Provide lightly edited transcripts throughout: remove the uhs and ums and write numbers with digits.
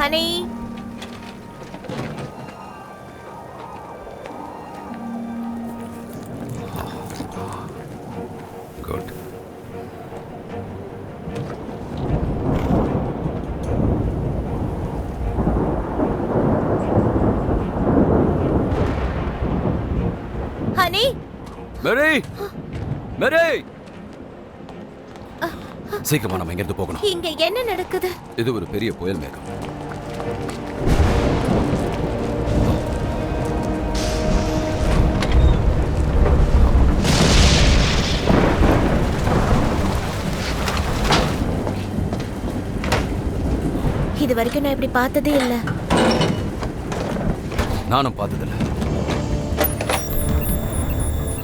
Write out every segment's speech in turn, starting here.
Honey, good. Honey, மேரி, மேரி, சீக்கிரமா நம்ம இங்கிருந்து போகணும். இங்க என்ன நடக்குது? இது ஒரு பெரிய புயல் மேகம். இது வரைக்கும் நான் இப்படி பார்த்ததே இல்ல. நானும் பார்த்ததில்ல.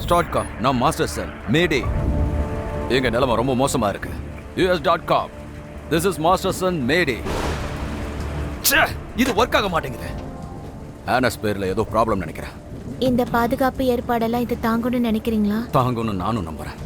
ஸ்டார்ட் காம், நான் மாஸ்டர் செல் மேடே. எங்க நிலைமை ரொம்ப மோசமா இருக்கு. US.com, this is மாஸ்டர் சன் மேடே. இது ஒர்க் ஆக மாட்டேங்குது. ஆனஸ் பேர்ல ஏதோ ப்ராப்ளம் நினைக்கிறேன். இந்த பாதுகாப்பு ஏற்பாடெல்லாம் இது தாங்கும்னு நினைக்கிறீங்களா? தாங்கும்னு நானும் நம்புறேன்.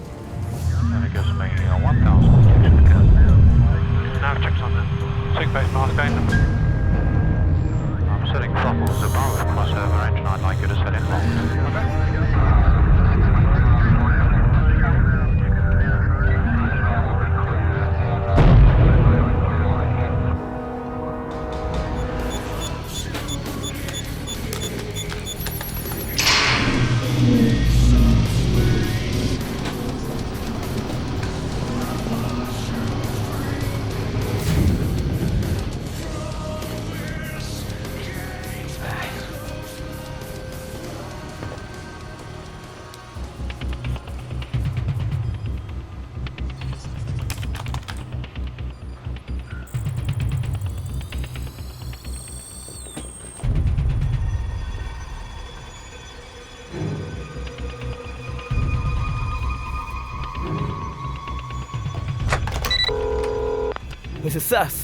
மிஸ்ஸஸ் சாஸ்.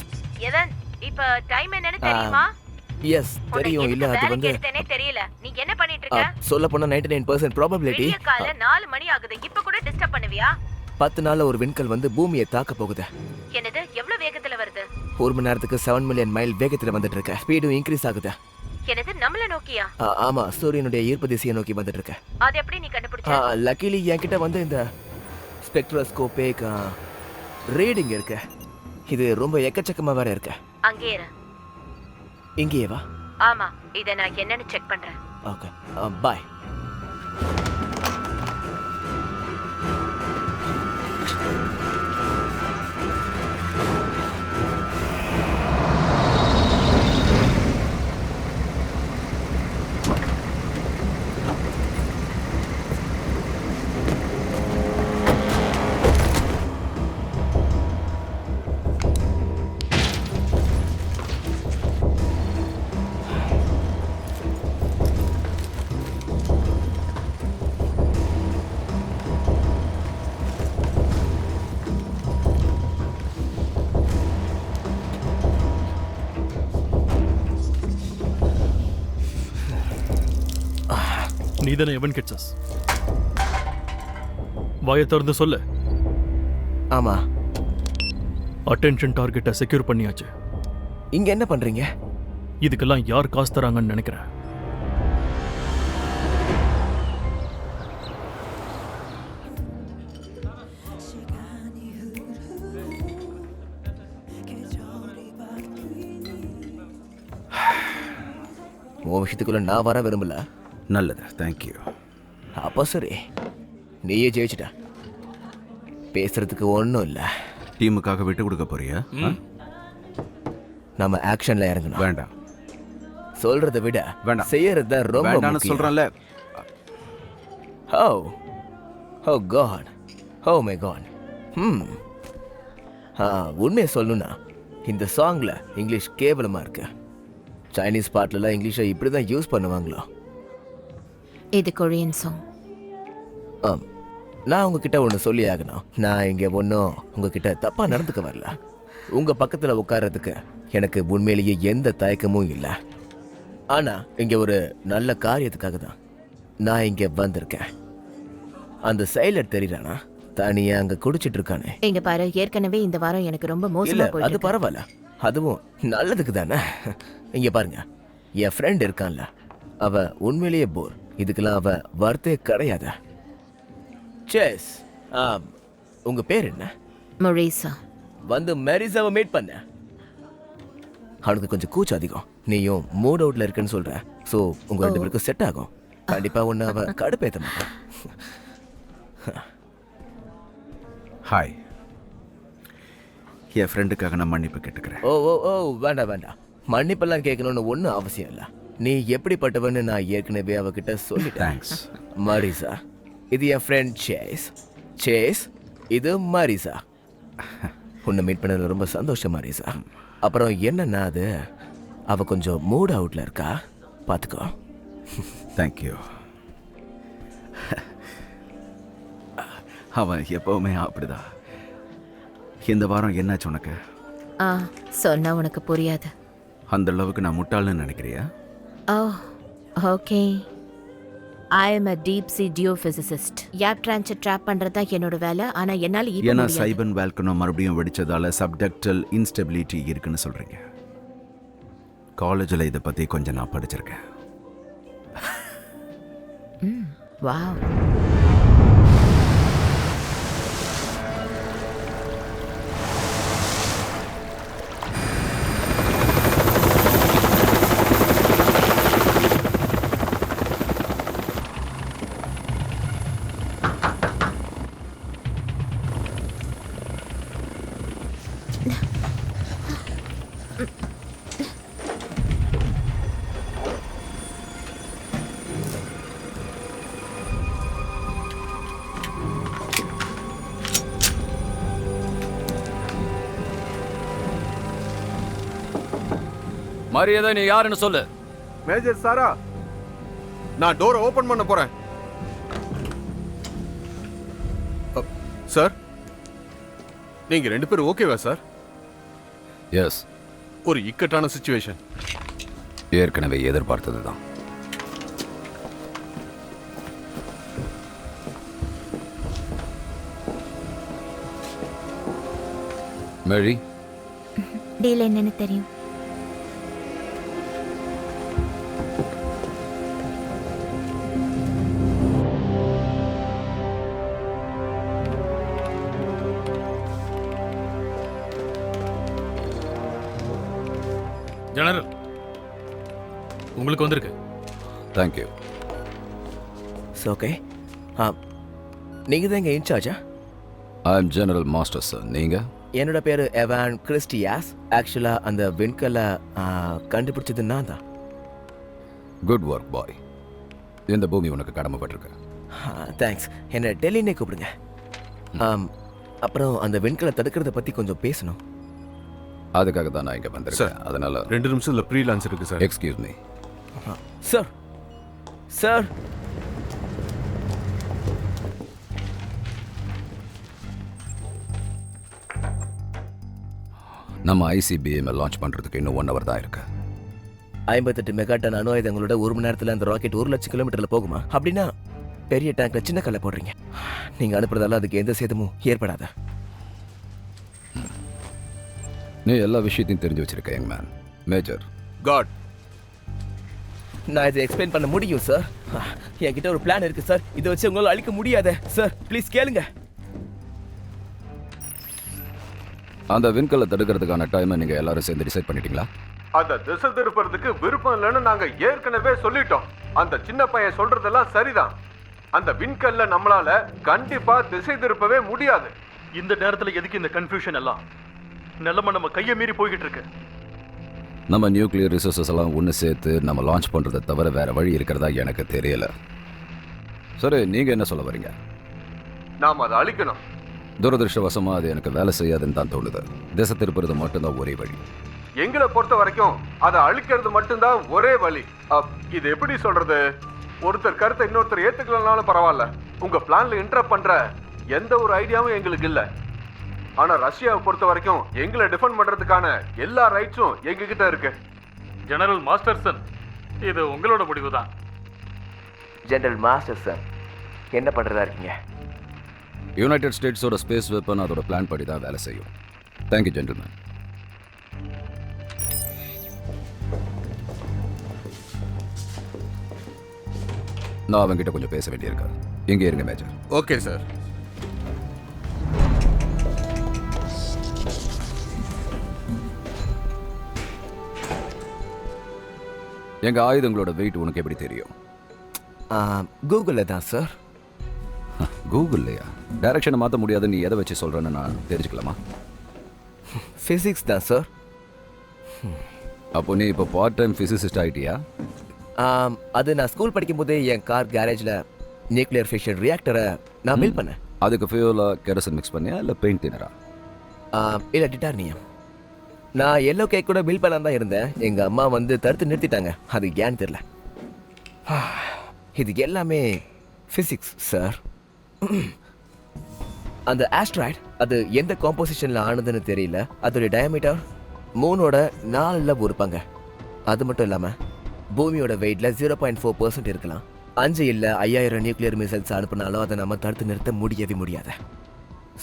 எதன் இப்ப டைம் என்னன்னு தெரியுமா? எஸ் தெரியும். இல்ல அது வந்து தெரியல. நீ என்ன பண்ணிட்டு இருக்க? சொல்ல போனா 99% ப்ராபபிலிட்டி. காலை 4 மணி ஆகுது. இப்ப கூட டிஸ்டர்ப் பண்ணுவியா? 10 நாள்ல ஒரு விண்கல் வந்து பூமியை தாக்க போகுது. என்னது? எவ்வளவு வேகத்துல வருது? 1 மணி நேரத்துக்கு 7 மில்லியன் மைல் வேகத்துல வந்துட்டு இருக்கு. ஸ்பீடும் இன்க்ரீஸ் ஆகுது. என்னது? நம்மள நோக்கியா? ஆமா, சூரியனுடைய ஈர்ப்பு திசையை நோக்கி வந்துட்டு இருக்கு. அது எப்படி நீ கண்டுபிடிச்ச? லக்கிலி என்கிட்ட வந்து இந்த ஸ்பெக்ட்ரோஸ்கோபிக் ரீடிங் இருக்கு. இது ரொம்ப எக்கச்சக்கமா வேற இருக்கு. அங்கே இரு. இங்கேயே வா. ஆமா, இத நான் என்னன்னு செக் பண்றேன். Okay, bye. நீதானே எவன் கிட்சஸ்? வாயை திறந்து சொல்லு. ஆமா. அட்டென்ஷன் டார்கெட்டை செக்யூர் பண்ணியாச்சு. இங்க என்ன பண்றீங்க? இதுக்கெல்லாம் யார் காசு தராங்கன்னு நினைக்கிறேன்? உன் விஷயத்துக்குள்ள நான் வர விரும்பல. நல்லது, தேங்க்யூ. அப்போ சரி, நீயே ஜெயிச்சிட்ட. பேசுறதுக்கு ஒன்றும் இல்லை. டீமுக்காக விட்டு கொடுக்க போறியா? நம்ம ஆக்ஷன்ல இறங்கணும். வேண்டாம். சொல்றதை விட வேண்டாம், செய்யறது ரொம்ப வேண்டாம்னு சொல்றேன்ல. ஓ காட், ஓ மை காட். உண்மையை சொல்லணும்னா இந்த சாங்ல இங்கிலீஷ் கேவலமா இருக்கு. சைனீஸ் பாட்டுலலாம் இங்கிலீஷை இப்படி தான் யூஸ் பண்ணுவாங்களோ? இது கொரியன் சாங். நான் உங்ககிட்ட ஒன்று சொல்லி ஆகணும். நான் இங்கே ஒன்றும் உங்ககிட்ட தப்பாக நடந்துக்க வரல. உங்கள் பக்கத்தில் உட்கார்றதுக்கு எனக்கு உண்மையிலேயே எந்த தயக்கமும் இல்லை. ஆனால் இங்கே ஒரு நல்ல காரியத்துக்காக தான் நான் இங்கே வந்திருக்கேன். அந்த சைலர் தெரியறானா? தனியாக அங்கே குடிச்சிட்டு இருக்கானே. இங்க பாரு, ஏற்கனவே இந்த வாரம் எனக்கு ரொம்ப இல்லை, மோசமா அது போயிட்டு. பரவாயில்ல. அதுவும் நல்லதுக்கு தானே. இங்க பாருங்க, என் ஃப்ரெண்ட் இருக்கான்ல, அவ உண்மையிலேயே போர். இதுக்கெல்லாம் அவ வார்த்தையே கிடையாது. சேஸ். உங்க பேர் என்ன? மொரீசா. வந்து மெரிசாவை மீட் பண்ண. அவனுக்கு கொஞ்சம் கூச்சம் அதிகம். நீயும் மூட் அவுட்ல இருக்குன்னு சொல்ற. ஸோ உங்க 2 பேருக்கும் செட் ஆகும். கண்டிப்பா ஒன்று அவ கடுப்பேற்ற மாட்டான். ஹாய், என் ஃப்ரெண்டுக்காக நான் மன்னிப்பு கேட்டுக்கிறேன். ஓ ஓ ஓ வேண்டாம் வேண்டாம், மன்னிப்பெல்லாம் கேட்கணும்னு ஒன்றும் அவசியம் இல்லை. நீ எப்படிப்பட்டவன்னு நான் ஏற்கனவே அவகிட்ட சொல்லிட்டேன். தேங்க்ஸ். மரிசா, இது என் ஃப்ரெண்ட் சேஸ். சேஸ், இது மரிசா. உன்னை மீட் பண்ணதில் ரொம்ப சந்தோஷம் மரிசா. அப்புறம் என்னன்னா, அது அவ கொஞ்சம் மூட் அவுட்ல இருக்கா, பார்த்துக்கோ. தேங்க்யூ. அவன் எப்பவுமே அப்படிதான். இந்த வாரம் என்னாச்சு உனக்கு? சொன்னா உனக்கு புரியாது. அந்த அளவுக்கு நான் முட்டாள்னு நினைக்கிறியா? Oh okay. I am a deep sea geophysicist. Yap ட்ரான்ச்சை ட்ராப் பண்றது தான் என்னோட வேலை. ஆனா என்னால ஈர்க்க ஏன்னா முடியாது. சைபன் வேல்கனோ மறுபடியும் வெடிச்சதால சப்டக்டல் இன்ஸ்டெபிலிட்டி இருக்குன்னு சொல்றீங்க. காலேஜில் இதை பத்தி கொஞ்சம் நான் படிச்சிருக்கேன். வாவ். மரியாதை, நீ யாருன்னு சொல்லு. மேஜர் சாரா, நான் டோரை ஓபன் பண்ண போறேன். சார், நீங்க 2 பேரும் ஓகேவா சார்? எஸ், ஒரு இக்கட்டான சிச்சுவேஷன். ஏற்கனவே எதிர்பார்த்தது தான். மேரி, டீல் என்னன்னு தெரியும். ஜெனரல், உங்களுக்கு வந்திருக்கு. தேங்க்யூ. ஓகே. நீங்கள் தான் இங்கே இன்சார்ஜா? I am general master sir. நீங்க? என்னோட பேர் எவான் கிறிஸ்டியாஸ். ஆக்சுவலாக அந்த விண்கல்லை கண்டுபிடிச்சது நான் தான். குட் ஒர்க் பாய். இந்த பூமி உனக்கு கடமைப்பட்டிருக்கு. தேங்க்ஸ். என்னை டெல்லினே கூப்பிடுங்க. அப்புறம் அந்த விண்கலை தடுக்கிறத பற்றி கொஞ்சம் பேசணும். அதுக்காக தான் நான் இங்க வந்திருக்கேன். அதனால 2 நிமிஷத்துல ப்ரீ லான்ச் இருக்கு sir. Excuse me. Sir sir நம்ம ஐசிபிஎம் லான்ச் பண்றதுக்கு இன்னும் 1 hour தான் இருக்கு. 58 மெகாடன் அணு ஆயுதங்களோட 1 மணி நேரத்தில் அந்த ராக்கெட் 1 லட்சம் கிலோமீட்டர்ல போகுமா? அப்படின்னா பெரிய டேங்க்ல சின்ன கல்லை போடுறீங்க. நீங்க அனுப்புறதால அதுக்கு எந்த சேதமும் ஏற்படாத. நீ எல்லா விஷயத்தையும் தெரிஞ்சு வச்சிருக்க யங் மேன். மேஜர் காட், நான் இதை எக்ஸ்பிளைன் பண்ண முடியும் சார். என்கிட்ட ஒரு பிளான் இருக்கு சார். இதை வச்சு உங்களால் அழிக்க முடியாத சார். ப்ளீஸ் கேளுங்க. அந்த விண்கல்லை தடுக்கிறதுக்கான டைமை நீங்க எல்லாரும் சேர்ந்து டிசைட் பண்ணிட்டீங்களா? அந்த திசை திருப்பறதுக்கு விருப்பம் இல்லைன்னு நாங்க ஏற்கனவே சொல்லிட்டோம். அந்த சின்ன பையன் சொல்றதெல்லாம் சரிதான். அந்த விண்கல்ல நம்மளால கண்டிப்பா திசை திருப்பவே முடியாது. இந்த நேரத்தில் எதுக்கு இந்த கன்ஃபியூஷன் எல்லாம்? நிலைமை நம்ம கையை மீறி போய்கிட்டு இருக்கு. நம்ம நியூக்ளியர் ரிசோர்ஸஸ் எல்லாம் ஒன்று சேர்த்து நம்ம லான்ச் பண்ணுறதை தவிர வேற வழி இருக்கிறதா எனக்கு தெரியல. சரி, நீங்கள் என்ன சொல்ல வரீங்க? நாம் அதை அழிக்கணும். துரதிருஷ்டவசமாக அது எனக்கு வேலை செய்யாதுன்னு தான் தோணுது. திசை திருப்புறது மட்டும்தான் ஒரே வழி. எங்களை பொறுத்த வரைக்கும் அதை அழிக்கிறது மட்டும்தான் ஒரே வழி. இது எப்படி சொல்றது? ஒருத்தர் கருத்தை இன்னொருத்தர் ஏத்துக்கலனாலும் பரவாயில்ல. உங்க பிளான்ல இன்டரப்ட் பண்ற எந்த ஒரு ஐடியாவும் எங்களுக்கு இல்லை. ஆனா ரஷ்யாவை பொறுத்த வரைக்கும் எங்களை டிஃபெண்ட் பண்றதுக்கான எல்லா ரைட்ஸும் எங்ககிட்ட இருக்கு. ஜெனரல் மாஸ்டர்சன், இது உங்களோட முடிவு தான். ஜெனரல் மாஸ்டர் சார், என்ன பண்றதா இருக்கீங்க? யுனைடெட் ஸ்டேட்ஸோட ஸ்பேஸ் வெப்பன் அதோட பிளான் படி தான் வேலை செய்யும். Thank you gentleman. நான் அவன்கிட்ட கொஞ்சம் பேச வேண்டியிருக்கு. இங்கே இருங்க மேஜர். Okay sir. எங்க ஆயுதங்களோட வெயிட் உனக்கு எப்படி தெரியும்? கூகுளில் தான் சார். கூகுள்லையா? டைரக்ஷனை மாற்ற முடியாதுன்னு நீ எதை வச்சு சொல்கிறேன்னு நான் தெரிஞ்சுக்கலாமா? ஃபிசிக்ஸ் தான் சார். அப்போ நீ இப்போ பார்ட் டைம் ஃபிசிசிஸ்ட் ஆகிட்டியா? அது நான் ஸ்கூல் படிக்கும்போதே என் கார் கேரேஜில் நியூக்ளியர் ஃபிஷன் ரியாக்டரை நான் பில்ட் பண்ணேன். அதுக்கு ஃபியூலாக கெரோசின் மிக்ஸ் பண்ணியா இல்லை பெயிண்ட் தினரா? இல்லை டிட்டார்னியம். நான் எல்லோ கேக் கூட பில் பண்ணலாம் தான் இருந்தேன். எங்கள் அம்மா வந்து தடுத்து நிறுத்திட்டாங்க. அது ஏன்னு தெரியல. இது எல்லாமே ஃபிசிக்ஸ் சார். அந்த ஆஸ்ட்ராய்ட் அது எந்த காம்போசிஷனில் ஆனதுன்னு தெரியல. அதோடைய டயமீட்டர் 3/4 ஒரு பங்கு. அது மட்டும் இல்லாமல் பூமியோட வெயிட்டில் 0.4% இருக்கலாம். 5 இல்லை 5000 நியூக்ளியர் மிசைல்ஸ் அனுப்பினாலும் அதை நம்ம தடுத்து நிறுத்த முடியவே முடியாது.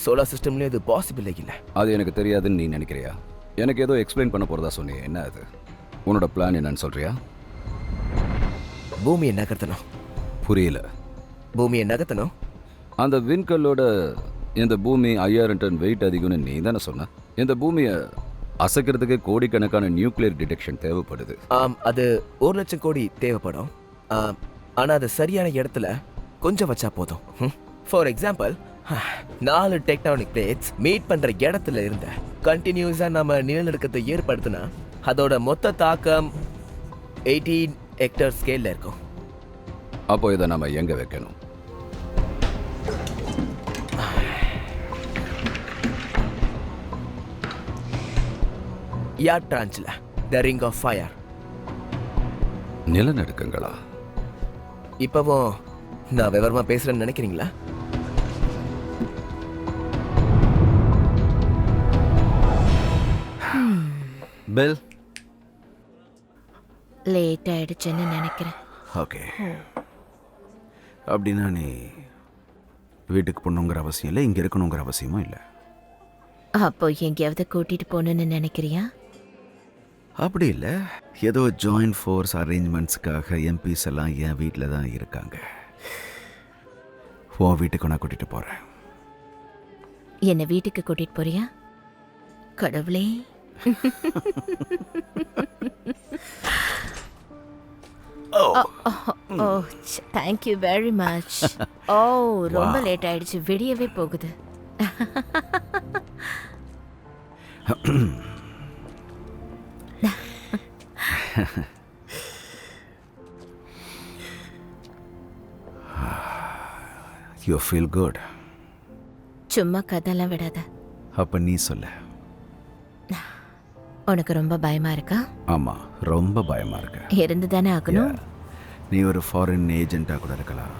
சோலார் சிஸ்டம்லேயும் இது பாசிபிள் இல்லை. அது எனக்கு தெரியாதுன்னு நீ நினைக்கிறியா? எனக்கு ஏதோ எக்ஸ்பிளைன் பண்ண போகிறதா சொன்னியே, என்ன அது? உன்னோட பிளான் என்னன்னு சொல்கிறியா? பூமியை நகர்த்தணும். புரியல. பூமியை நகர்த்தணும். அந்த விண்கல்லோட இந்த பூமி 5000 டன் வெயிட் அதிகம்னு நீ தானே சொன்ன. இந்த பூமியை அசைக்கிறதுக்கு கோடிக்கணக்கான நியூக்ளியர் டிடெக்ஷன் தேவைப்படுது. அது 1 லட்சம் கோடி தேவைப்படும். ஆனால் அது சரியான இடத்துல கொஞ்சம் வச்சா போதும். For example 4 tectonic plates meet பண்ணுற இடத்துல இருந்த கண்டினியூஸாக நம்ம நிலநடுக்கத்தை ஏற்படுத்தினா அதோட மொத்த தாக்கம் 18 ஹெக்டர் ஸ்கேலில் இருக்கும். அப்போ இதை நம்ம எங்கே வைக்கணும்? யாட் ட்ரான்ச்சில் த ரிங் ஆஃப் ஃபயர். நிலநடுக்கங்களா? இப்போவும் நான் விவரமாக பேசுகிறேன்னு நினைக்கிறீங்களா? பெல். லேட் ஆயிடுச்சுன்னு நினைக்கிறேன். ஓகே. அப்படின்னா நீ வீட்டுக்கு போகணுங்கிற அவசியம் இல்லை, இங்கே இருக்கணுங்கிற அவசியமும் இல்லை. அப்போ எங்கேயாவது கூட்டிட்டு போகணுன்னு நினைக்கிறியா? அப்படி இல்லை, ஏதோ ஜாயிண்ட் ஃபோர்ஸ் அரேஞ்ச்மெண்ட்ஸுக்காக எம்பிஸ் எல்லாம் என் வீட்டில் தான் இருக்காங்க. உன் வீட்டுக்கு நான் கூட்டிகிட்டு போகிறேன். என்னை வீட்டுக்கு கூட்டிட்டு போறியா? கடவுளே. ஓ தேங்க்யூ வெரி மச். ஓ ரொம்ப லேட் ஆயிடுச்சு, விடியவே போகுது. You feel good. சும்மா கதெல்லாம் விடாத. அப்போ நீ சொல்ல. உனக்கு ரொம்ப பயமா இருக்கா? ஆமாம், ரொம்ப பயமாக இருக்கு. இருந்து தானே ஆகணும். நீ ஒரு ஃபாரின் ஏஜென்ட்டாக கூட இருக்கலாம்.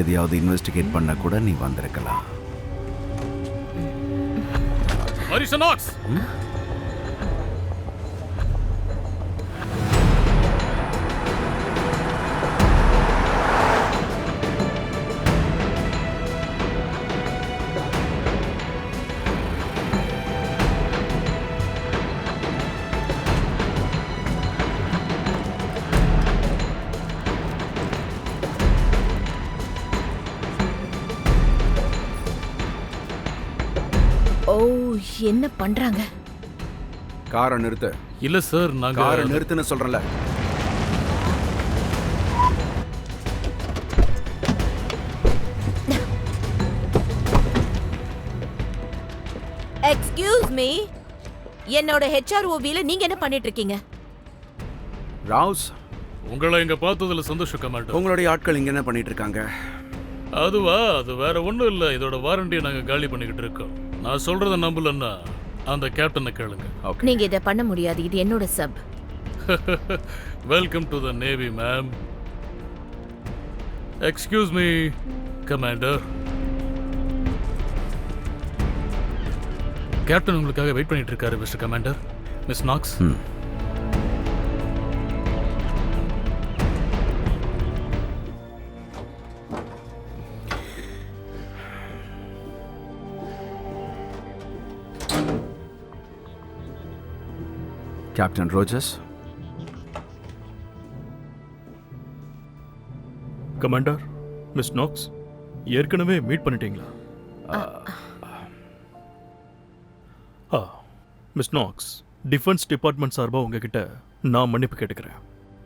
எதையாவது இன்வெஸ்டிகேட் பண்ண கூட நீ வந்திருக்கலாம். ஓ என்ன பண்றாங்க? காரை நிறுத்து. இல்ல சார், நாங்க காரை நிறுத்துன்னு சொல்றேன்ல. எக்ஸ்கியூஸ் மீ, என்னோட ஹெச்ஆர்ஓவில நீங்க என்ன பண்ணிட்டு இருக்கீங்க? ராவ்ஸ், உங்களை இங்க பார்த்ததுல சந்தோஷம் கமாண்டர். உங்களுடைய ஆட்கள் இங்க என்ன பண்ணிட்டு இருக்காங்க? அதுவா, அது வேற ஒண்ணும் இல்ல. இதோட வாரண்டியை நாங்க காலி பண்ணிக்கிட்டு இருக்கோம். நான் சொல்றத நம்பலன்னா அந்த கேப்டனை கேளுங்க. நீங்க இதை பண்ண முடியாது, இது என்னோட sub. Welcome to the navy ma'am. Excuse me commander. Captain உங்களுக்காக வெயிட் பண்ணிட்டு இருக்காரு mister commander. Miss knocks. Captain Rogers, commander, miss knocks ஏற்கனவே மீட் பண்ணிட்டீங்களா? மிஸ் நாக்ஸ், டிஃபென்ஸ் டிபார்ட்மெண்ட் சார்பாக உங்ககிட்ட நான் மன்னிப்பு கேட்டுக்கிறேன்.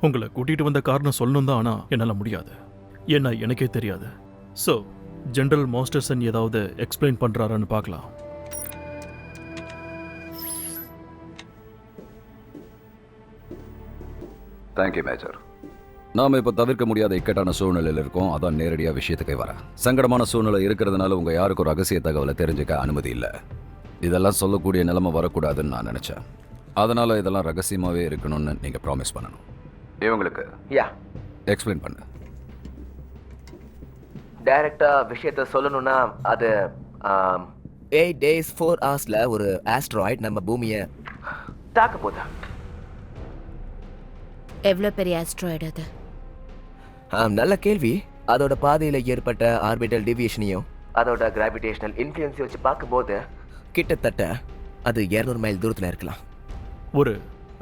உங்களை கூட்டிகிட்டு வந்த காரணம் சொல்லணும் தான், ஆனால் என்னால் முடியாது. ஏன்னா எனக்கே தெரியாது. ஸோ ஜெனரல் மாஸ்டர்சன் ஏதாவது எக்ஸ்பிளைன் பண்ணுறாரான்னு பார்க்கலாம். Thank you major. நாம் இப்போ தவிர்க்க முடியாத இக்கட்டான சூழ்நிலையில் இருக்கோம். அதான் நேரடியாக விஷயத்துக்கே வரேன். சங்கடமான சூழ்நிலை இருக்கிறதுனால உங்கள் யாருக்கும் ஒரு ரகசிய தகவலை தெரிஞ்சுக்க அனுமதி இல்லை. இதெல்லாம் சொல்லக்கூடிய நிலைமை வரக்கூடாதுன்னு நான் நினச்சேன். அதனால் இதெல்லாம் ரகசியமாகவே இருக்கணும்னு நீங்கள் ப்ராமிஸ் பண்ணணும். இவங்களுக்கு யா, எக்ஸ்பிளைன் பண்ணு. டைரக்டா விஷயத்த சொல்லணும்னா அது 8 days 4 hours ஒரு ஆஸ்ட்ராய்டு நம்ம பூமியை தாக்க போகுது. எவ்வளோ பெரிய ஆஸ்ட்ராய்டு அது? நல்ல கேள்வி. அதோட பாதையில் ஏற்பட்ட ஆர்பிட்டல் டிவியேஷனையும் அதோட கிராவிடேஷனல் இன்ஃப்ளூயன்ஸை வச்சு பார்க்கும்போது கிட்டத்தட்ட அது 200 மைல் தூரத்தில் இருக்கலாம். ஒரு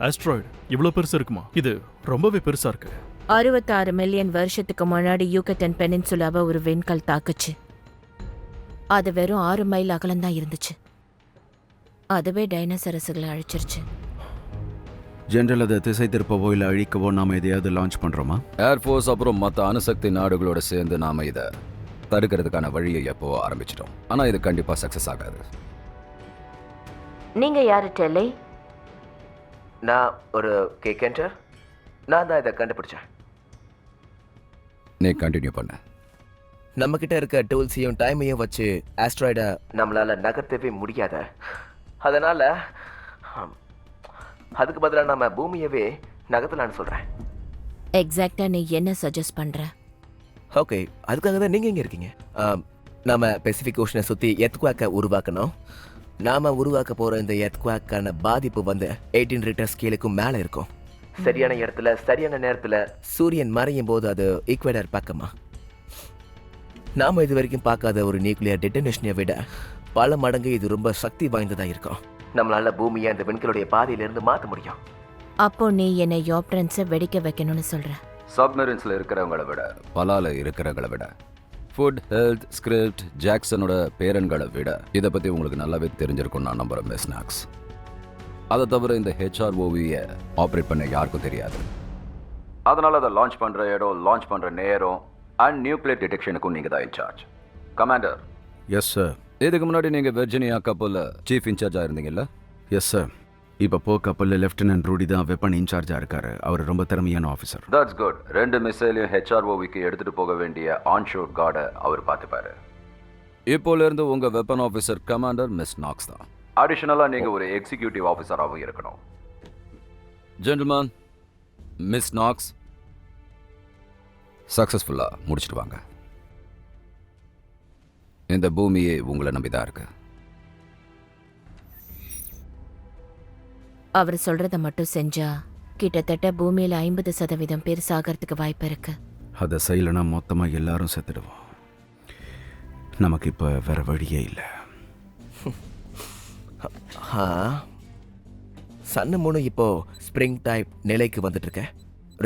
ஆஸ்ட்ராய்டு இவ்வளோ பெருசு இருக்குமா? இது ரொம்பவே பெருசா இருக்கு. 66 மில்லியன் வருஷத்துக்கு முன்னாடி யூகட்டன் பெனின்சுலாவை ஒரு விண்கல் தாக்குச்சு. அது வெறும் 6 மைல் அகலம்தான் இருந்துச்சு. அதுவே டைனோசரஸுகளை அழிச்சிருச்சு. ஜென்ரல் அதை திசை திருப்பவோ இல்லை அழிக்கவோ நாம் எதையாவது லான்ச் பண்ணுறோமா? ஏர்ஃபோர்ஸ் அப்புறம் மற்ற அணுசக்தி நாடுகளோட சேர்ந்து நாம் இதை தடுக்கிறதுக்கான வழியை எப்போ ஆரம்பிச்சிட்டோம். ஆனால் இது கண்டிப்பாக சக்ஸஸ் ஆகாது. நீங்க யாரு டெல்லை? நான் ஒரு கேக்கென்டர். நான் தான் இதை கண்டுபிடிச்சேன். நீ கண்டினியூ பண்ண. நம்ம கிட்ட இருக்க டூல்ஸையும் டைமையும் வச்சு ஆஸ்ட்ராய்டை நம்மளால நகர்த்தவே முடியாத. அதனால அதுக்கு பதிலாக நம்ம பூமியவே நகர்த்தலான்னு சொல்றேன். எக்ஸாக்டா நீ என்ன சஜஸ்ட் பண்ற? ஓகே, அதுக்காக தான் நீங்க இங்க இருக்கீங்க. நாம பெசிபிக் ஓஷனை சுத்தி எர்த்குவாக்கை உருவாக்கணும். நாம உருவாக்க போற இந்த எர்த்குவாக்கான பாதிப்பு வந்து 18 ரிக்டர் ஸ்கேலுக்கும் மேல இருக்கும். சரியான இடத்துல சரியான நேரத்துல சூரியன் மறையும் போது அது ஈக்குவேட்டர் பக்கமா. நாம இது வரைக்கும் பார்க்காத ஒரு நியூக்ளியர் டெட்டனேஷனை விட பல மடங்கு இது ரொம்ப சக்தி வாய்ந்ததா இருக்கும். நம்மளால பூமியை அந்த விண்களுடைய பாதையிலிருந்து மாற்ற முடியும். அப்போ நீ என்னை யோப்டன்ஸை வெடிக்க வைக்கணும்னு சொல்ற? சப்மெரின்ஸில் இருக்கிறவங்கள விட, பலால இருக்கிறவங்கள விட, ஃபுட் ஹெல்த் ஸ்கிரிப்ட் ஜாக்சனோட பேரன்களை விட இதை பற்றி உங்களுக்கு நல்லாவே தெரிஞ்சிருக்கும் நான் நம்புகிறேன் மிஸ் நாக்ஸ். அதை தவிர இந்த ஹெச்ஆர்ஓவியை ஆப்ரேட் பண்ண யாருக்கும் தெரியாது. அதனால் அதை லான்ச் பண்ணுற இடம், லான்ச் பண்ணுற நேரம் அண்ட் நியூக்ளியர் டிடெக்ஷனுக்கும் நீங்கள் தான் இன்சார்ஜ். கமாண்டர். Yes sir. இதுக்கு முன்னாடி நீங்கள் வெர்ஜினியா கப்பலில் சீஃப் இன்சார்ஜாக இருந்தீங்கல்ல? Yes sir. இப்போ போ கப்பலில் லெஃப்டினன்ட் ரூடி தான் வெப்பன் இன்சார்ஜாக இருக்காரு. அவர் ரொம்ப திறமையான ஆஃபீஸர். That's good. 2 மிசைலையும் ஹெச்ஆர்ஓவிக்கு எடுத்துகிட்டு போக வேண்டிய ஆன்ஷோர் கார்டை அவர் பார்த்துப்பாரு. இப்போலேருந்து உங்கள் weapon officer commander miss knocks தான். அடிஷனலாக நீங்கள் ஒரு எக்ஸிக்யூட்டிவ் ஆஃபீஸராகவும் இருக்கணும். ஜென்டில்மேன், மிஸ் நாக்ஸ் சக்ஸஸ்ஃபுல்லாக முடிச்சுட்டு வாங்க. இந்த பூமியே உங்களை நம்பி தான் இருக்கு. அவர் சொல்றத மட்டும் செஞ்சா கிட்டத்தட்ட பூமியில 50% பேர் சாகிறதுக்கு வாய்ப்பு இருக்கு. அதை செய்யலைன்னா மொத்தமாக எல்லாரும் செத்துடுவோம். நமக்கு இப்போ வேற வழியே இல்லை. சன்னு மூணு இப்போ ஸ்ப்ரிங் டைப் நிலைக்கு வந்துட்டு இருக்க.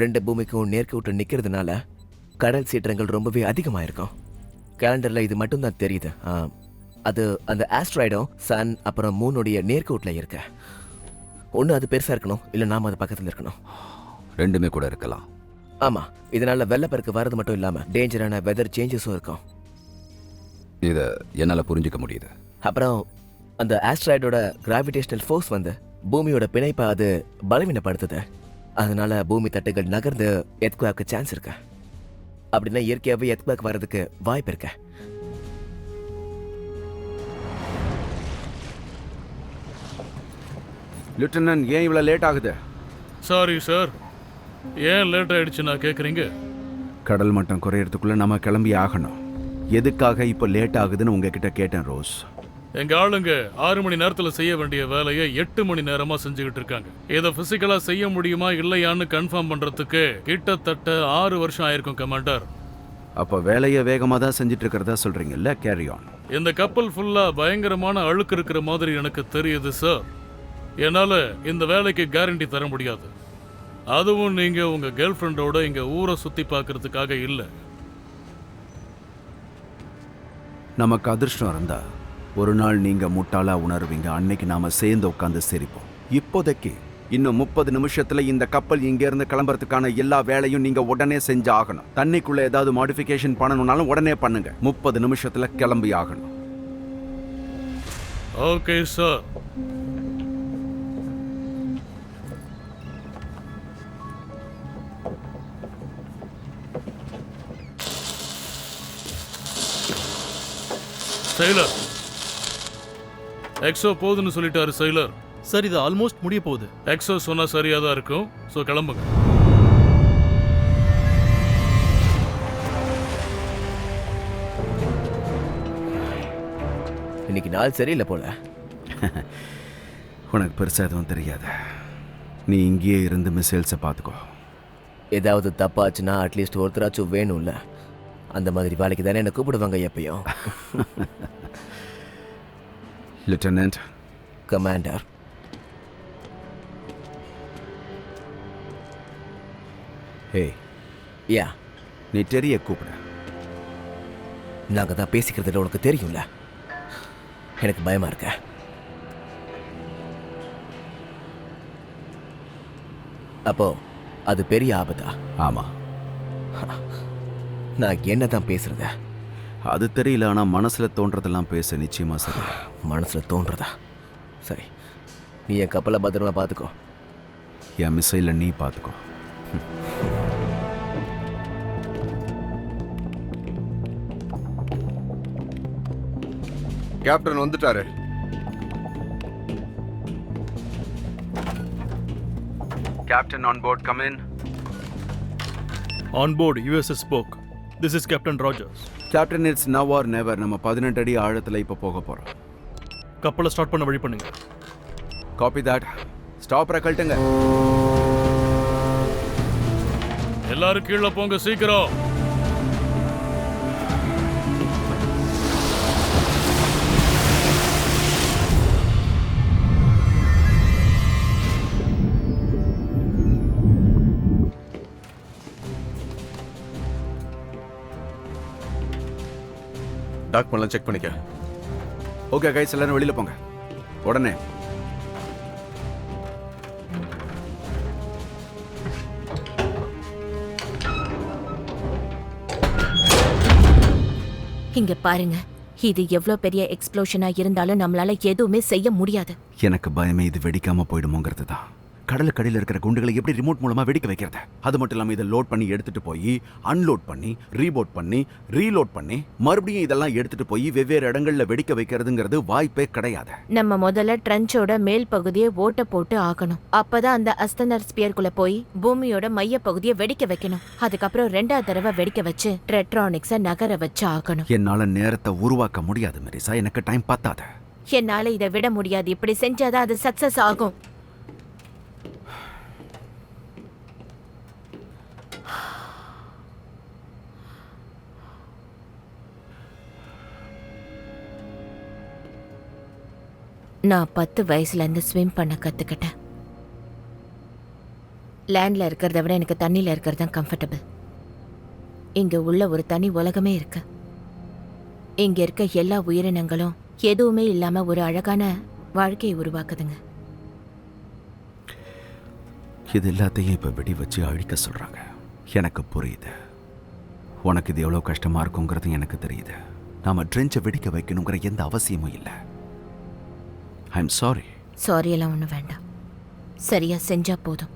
2 பூமிக்கும் நேர்க்கு விட்டு நிற்கிறதுனால கடல் சீற்றங்கள் ரொம்பவே அதிகமாயிருக்கும். கேலண்டரில் இது மட்டும்தான் தெரியுது. அது அந்த ஆஸ்ட்ராய்டும் சன் அப்புறம் மூணுடைய நேர்கோட்டில் இருக்க. ஒன்று அது பெருசாக இருக்கணும், இல்லை நாம் அது பக்கத்தில் இருக்கணும். ரெண்டுமே கூட இருக்கலாம். ஆமாம், இதனால வெள்ளப்பெருக்கு வர்றது மட்டும் இல்லாமல் டேஞ்சரான வெதர் சேஞ்சஸும் இருக்கும். இதை என்னால் புரிஞ்சிக்க முடியுது. அப்புறம் அந்த ஆஸ்ட்ராய்டோட கிராவிடேஷனல் ஃபோர்ஸ் வந்து பூமியோட பிணைப்பை அது பலவீனப்படுத்துது. அதனால பூமி தட்டுகள் நகர்ந்து எர்த்குவேக்கு சான்ஸ் இருக்கு. அப்படின்னா இயற்கையாகவே எர்த்குவேக் வர்றதுக்கு வாய்ப்பு இருக்கு. லிeutenant, ஏன் இவ்வளோ லேட் ஆகுது? சாரி சார், ஏன் லேட் ஆயிடுச்சுன்னா கேட்குறீங்க? கடல் மட்டம் குறையறதுக்குள்ள நம்ம கிளம்பி ஆகணும். எதுக்காக இப்போ லேட் ஆகுதுன்னு உங்ககிட்ட கேட்டேன் ரோஸ். எங்க ஆளுங்க 6 மணி நேரத்தில் செய்ய வேண்டிய வேலையை 8 மணி நேரமா செஞ்சுக்கிட்டு இருக்காங்க. இதை பிசிக்கலா செய்ய முடியுமா இல்லையான்னு கன்ஃபார்ம் பண்றதுக்கு கிட்டத்தட்ட 6 வருஷம் ஆயிருக்கும் கமாண்டர். அப்போ வேலையை வேகமாக தான் செஞ்சுட்டு இருக்கிறதா சொல்றீங்கல்ல? Carry on. இந்த கப்பல் ஃபுல்லா பயங்கரமான அழுக்கு இருக்கிற மாதிரி எனக்கு தெரியுது சார். என்னால இந்த வேலைக்கு கேரண்டி தர முடியாது. அதுவும் நீங்க உங்க கேர்ள் ஃப்ரெண்டோட இங்க ஊரை சுத்தி பார்க்கறதுக்காக இல்லை. நமக்கு அதிர்ஷ்டம் இருந்தா ஒரு நாள் நீங்க முட்டாளா உணர்வீங்க. அன்னைக்கு நாம சேர்ந்து உட்காந்து சிரிப்போம். இப்போதைக்கு இன்னும் 30 நிமிஷத்துல இந்த கப்பல் இங்க இருந்து கிளம்புறதுக்கான எல்லா வேலையும் நீங்க உடனே செஞ்சு ஆகணும். தண்ணிக்குள்ள ஏதாவது மாடிஃபிகேஷன் பண்ணணும்னாலும் உடனே பண்ணுங்க. 30 நிமிஷத்துல கிளம்பி ஆகணும். Okay sir. செயலர், எக்ஸோ போதுன்னு சொல்லிட்டாரு செயலர். சார் இது ஆல்மோஸ்ட் முடிய போகுது. எக்ஸோ சொன்னா சரியா தான் இருக்கும். ஸோ கிளம்புங்க. இன்னைக்கு நாள் சரியில்லை போல. உனக்கு பெருசா எதுவும் தெரியாது. நீ இங்கேயே இருந்து மிசைல்ஸை பார்த்துக்கோ. ஏதாவது தப்பாச்சுன்னா அட்லீஸ்ட் ஒருத்தராச்சும் வேணும்ல. அந்த மாதிரி வேலைக்கு தானே என்ன கூப்பிடுவாங்க எப்பயும். லெப்டினன்ட். கமாண்டர். ஹே, யா, நீ டெரிய கூப்பிட. நாங்க தான் பேசிக்கிறதுல உனக்கு தெரியும்ல. எனக்கு பயமா இருக்க. அப்போ அது பெரிய ஆபத்தா? ஆமா, நான் என்னதான் பேசுறத? அது தெரியல. ஆனா மனசுல தோன்றதெல்லாம் பேச நிச்சயமா சரி. மனசுல தோன்றதா? சரி, நீ என் கப்பலை பத்திரமா பார்த்துக்கோ. என் மிசைல நீ பார்த்துக்கோ. கேப்டன் வந்துட்டாரு. Captain on board, come in. On board USS Spoke. This is captain Rogers. Captain, it's now or never. நம்ம 18 அடி ஆழத்துல இப்ப போக போறோம். கப்பலை ஸ்டார்ட் பண்ண வழி பண்ணுங்க. Copy that. ஸ்டாப்பரை கழட்டுங்க. எல்லாரும் கீழே போங்க சீக்கிரம். டாக்குமெண்ட்லாம் செக் பண்ணிக்க. ஓகே கைஸ், எல்லாரும் வெளியில போங்க உடனே. இங்க பாருங்க, இது எவ்ளோ பெரிய எக்ஸ்ப்ளோஷனா இருந்தாலும் நம்மளால எதுவுமே செய்ய முடியாது. எனக்கு பயமே இது வெடிக்காம போயிடுமோங்கிறது தான். கடலுக்கடியில் இருக்கிற குண்டுகளை எப்படி ரிமோட் மூலமா வெடிக்க வைக்கிறது? அது மட்டும் இல்லாம இதை லோட் பண்ணி எடுத்துட்டு போய் அன்லோட் பண்ணி ரீபோட் பண்ணி ரீலோட் பண்ணி மறுபடியும் இதெல்லாம் எடுத்துட்டு போய் வெவ்வேறு இடங்கள்ல வெடிக்க வைக்கிறதுங்கிறது வாய்ப்பே கிடையாது. நம்ம முதல்ல ட்ரென்ச்சோட மேல் பகுதியை ஓட்ட போட்டு ஆக்கணும். அப்பதான் அந்த அஸ்தனர் ஸ்பியர்க்குள்ள போய் பூமியோட மைய பகுதியை வெடிக்க வைக்கணும். அதுக்கப்புறம் 2வது தடவை வெடிக்க வச்சு டெட்ரானிக்ஸ நகர வச்சு ஆக்கணும். என்னால நேரத்தை உருவாக்க முடியாது மெரிசா. எனக்கு டைம் பத்தாது. என்னால இதை விட முடியாது. இப்படி செஞ்சாதான் அது சக்சஸ் ஆகும். நான் 10 வயசுல இருந்து ஸ்விம் பண்ண கத்துக்கிட்டேன். லேண்ட்ல இருக்கிறத விட எனக்கு தண்ணியில இருக்கிறது தான் கம்ஃபர்டபுள். இங்க உள்ள ஒரு தனி உலகமே இருக்கு. இங்க இருக்க எல்லா உயிரினங்களும் எதுவுமே இல்லாம ஒரு அழகான வாழ்க்கையை உருவாக்குதுங்க. இது எல்லாத்தையும் இப்ப வெடி வச்சு அழிக்க சொல்றாங்க. எனக்கு புரியுது. உனக்கு இது எவ்வளவு கஷ்டமா இருக்குங்கிறது எனக்கு தெரியுது. நாம ட்ரென்ச்சை வெடிக்க வைக்கணுங்கிற எந்த அவசியமும் இல்லை. I am sorry. சாரி எல்லாம் ஒன்றும் வேண்டாம். சரியா செஞ்சா போதும்.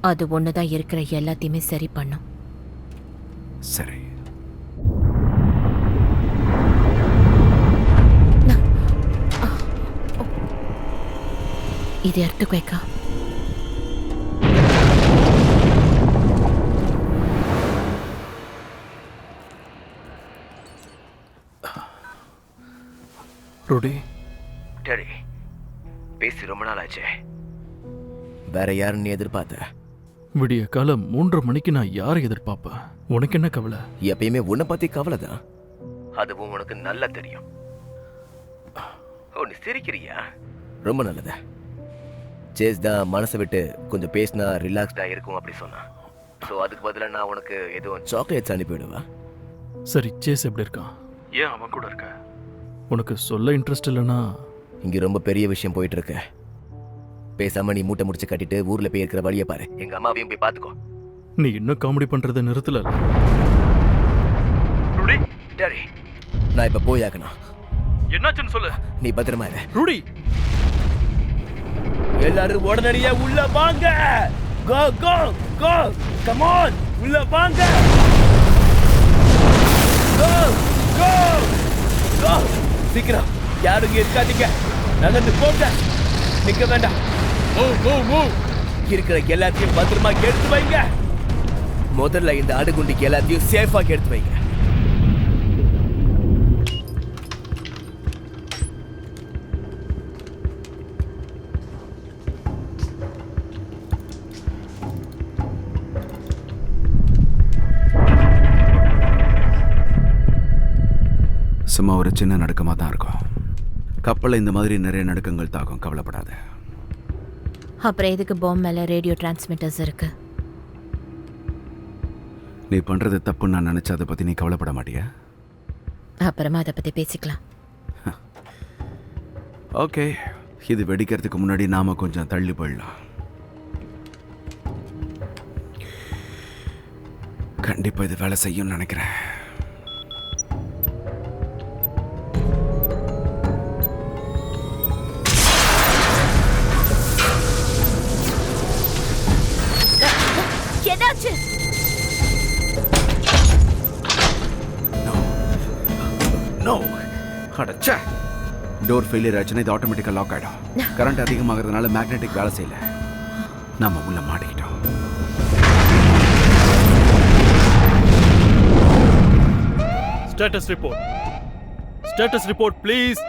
அது ஒண்ணுதான் இருக்கிற எல்லாத்தையுமே சரி பண்ணும். சரி. இது earthquake-ஆ? ரோடி, டேடி, பேசி ரொம்ப நாள் ஆச்சு. வேற யாருன்னு எதிர்பார்த்த? விடிய காலம் 3:30 மணிக்கு நான் யாரை எதிர்பார்ப்பேன்? உனக்கு என்ன கவலை? எப்பயுமே உன்னை பத்தி கவலை தான். அதுவும் உனக்கு நல்லா தெரியும். நீ சிரிக்கிறியா? ரொம்ப நல்லது. சேஸ் தான் மனசை விட்டு கொஞ்சம் பேசினா ரிலாக்ஸ்டா இருக்கும் அப்படி சொன்னா. ஸோ அதுக்கு பதிலாக நான் உனக்கு எதுவும் சாக்லேட்ஸ் அனுப்பிவிடுவேன். சரி, சேஸ் எப்படி இருக்கான்? ஏன் அவன் கூட இருக்க? உனக்கு சொல்ல இன்ட்ரெஸ்ட் இல்லைன்னா இங்க ரொம்ப பெரிய விஷயம் போயிட்டு இருக்கு. பேசாம நீ மூட்டை முடிச்சு கட்டிட்டு ஊர்ல போய் இருக்கிற வழியை பாரு. எங்க அம்மாவையும் போய் பாத்துக்கோ. நீ இன்னும் காமெடி பண்றதை நிறுத்தல. டாடி, நான் இப்ப போய் ஆகணும். என்னாச்சுன்னு சொல்லு. நீ பத்திரமா இரு. ரூடி, எல்லாரும் உடனடியா உள்ள வாங்க. கோ கோ கோ, கம் ஆன், உள்ள வாங்க. கோ கோ கோ, சீக்கிரம். யாரும் இங்க இருக்காதீங்க. நகர்ந்து போங்க. நிக்க வேண்டாம். இருக்கிற எல்லாத்தையும் பத்திரமா எடுத்து வைங்க. முதல்ல இந்த அடுகுண்டிக்கு எல்லாத்தையும் சேஃபா எடுத்து வைங்க. சும்மா ஒரு சின்ன நடுக்கமாக தான் இருக்கும். கப்பலில் இந்த மாதிரி நிறைய நடுக்கங்கள் தாக்கும், கவலைப்படாத. அப்புறம் எதுக்கு பாம்பு மேல ரேடியோ டிரான்ஸ்மிட்டர்ஸ் இருக்கு? நீ பண்ணுறது தப்புன்னு நான் நினச்சா அதை பற்றி நீ கவலைப்பட மாட்டியா? அப்புறமா அதை பத்தி பேசிக்கலாம். ஓகே, இது வெடிக்கிறதுக்கு முன்னாடி நாம கொஞ்சம் தள்ளி போயிடலாம். கண்டிப்பாக இது வேலை செய்யும்னு நினைக்கிறேன். என்னாச்சு? நோ, அடச்சே. டோர் ஃபெயிலியர் ஆச்சுன்னா இது ஆட்டோமேட்டிக்காக லாக் ஆகிடும். கரண்ட் அதிகமாகிறதுனால மேக்னெட்டிக் வேலை செய்யல. நாம உள்ள மாட்டிக்கிட்டோம். Status report. Status report please.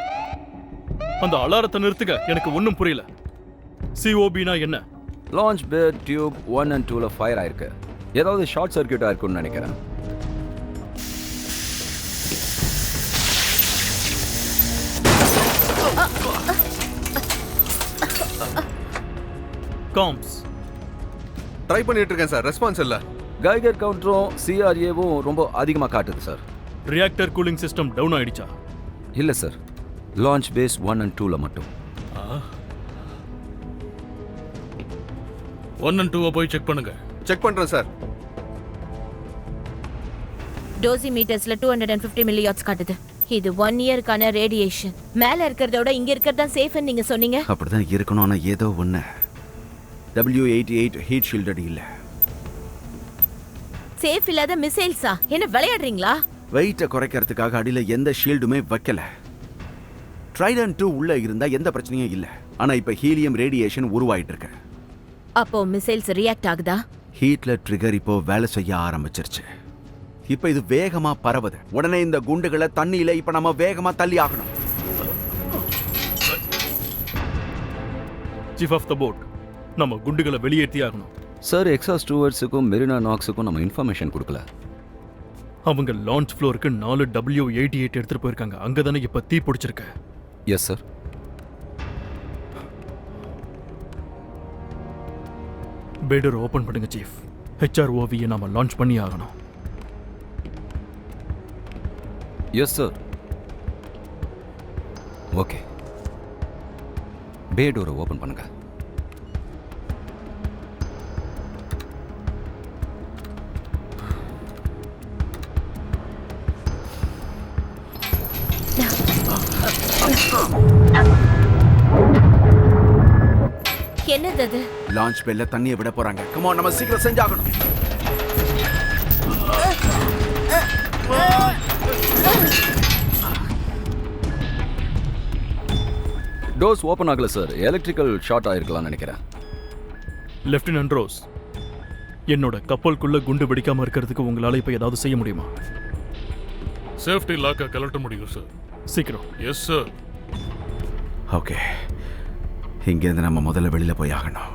அந்த அலாரத்தை நிறுத்துங்க. எனக்கு ஒன்றும் புரியல. சிஓபினா என்ன? லான்ச் பேட் டியூப் 1 and 2ல ஃபயர் ஆயிருக்கு. ஏதாவது ஷார்ட் சர்க்கியூட் ஆயிருக்கும்னு நினைக்கிறேன். காம்ஸ் ட்ரை பண்ணிட்டு இருக்கேன் சார், ரெஸ்பான்ஸ் இல்ல. கைகர் கவுண்டரும் சிஆர்ஏவும் ரொம்ப அதிகமாக காட்டுது sir. Reactor cooling system down ஆயிடுச்சா? இல்லை சார், லான்ச் பேஸ் 1 and 2ல மட்டும். 1 and 2 போய் செக் பண்ணுங்க. செக் பண்றேன் சார். டோசி மீட்டர்ஸ்ல 250 மில்லியாட்ஸ் காட்டுது. இது 1 இயர்க்கான ரேடியேஷன். மேல இருக்கிறத விட இங்க இருக்கிறது தான் சேஃப்னு நீங்க சொன்னீங்க. அப்படிதான் இருக்கணும். ஆனால் ஏதோ ஒன்று W88 ஹீட் ஷீல்டட் இல்லை. சேஃப் இல்லாத மிசைல்ஸா? என்ன விளையாடுறீங்களா? வெயிட்டை குறைக்கிறதுக்காக அடியில் எந்த ஷீல்டுமே வைக்கல. ட்ரைடன் 2 உள்ள இருந்தா எந்த பிரச்சனையும் இல்லை. ஆனால் இப்போ ஹீலியம் ரேடியேஷன் உருவாயிட்டு இருக்கு. அப்போ மிசைல்ஸ் ரியாக்ட் ஆகுதா? ஹீட்ல ட்ரிகர் இப்போ வேலை செய்ய ஆரம்பிச்சிருச்சு. இப்போ இது வேகமா பரவுது. உடனே இந்த குண்டுகளை தண்ணியில இப்போ நம்ம வேகமா தள்ளி ஆகணும். சீஃப் ஆஃப் த போட், நம்ம குண்டுகளை வெளியேற்றி ஆகணும். சார், எக்ஸா ஸ்டூவர்ட்ஸுக்கும் மெரினா நாக்ஸுக்கும் நம்ம இன்ஃபர்மேஷன் கொடுக்கல. அவங்க லான்ச் ஃப்ளோருக்கு 4 W88 எடுத்துட்டு போயிருக்காங்க. அங்கதானே இப்ப தீ பிடிச்சிருக்கு. Yes sir. பேடர் ஓபன் பண்ணுங்க சீஃப். HROV-யை நாம லான்ச் பண்ணி ஆகணும். S sir. ஓகே, பே டோரை ஓபன் பண்ணுங்க. என்னது அது? லான்ச் பெல்ல தண்ணியை விட போறாங்க. கம் ஆன், நம்ம சீக்கிரம் செஞ்சாகணும். டோர்ஸ் ஓபன் ஆகல சார். எலக்ட்ரிக்கல் ஷார்ட் ஆயிருக்கலாம்னு நினைக்கிறேன். லெப்டினன்ட் ரோஸ், என்னோட கப்பலுக்குள்ள குண்டு வெடிக்காம இருக்கிறதுக்கு உங்களால இப்ப ஏதாவது செய்ய முடியுமா? சேஃப்டி லாக்கை கலட்ட முடியும் சார். சீக்கிரம். S sir. ஓகே, இங்கேருந்து நம்ம முதல்ல வெளியில போய் ஆகணும்.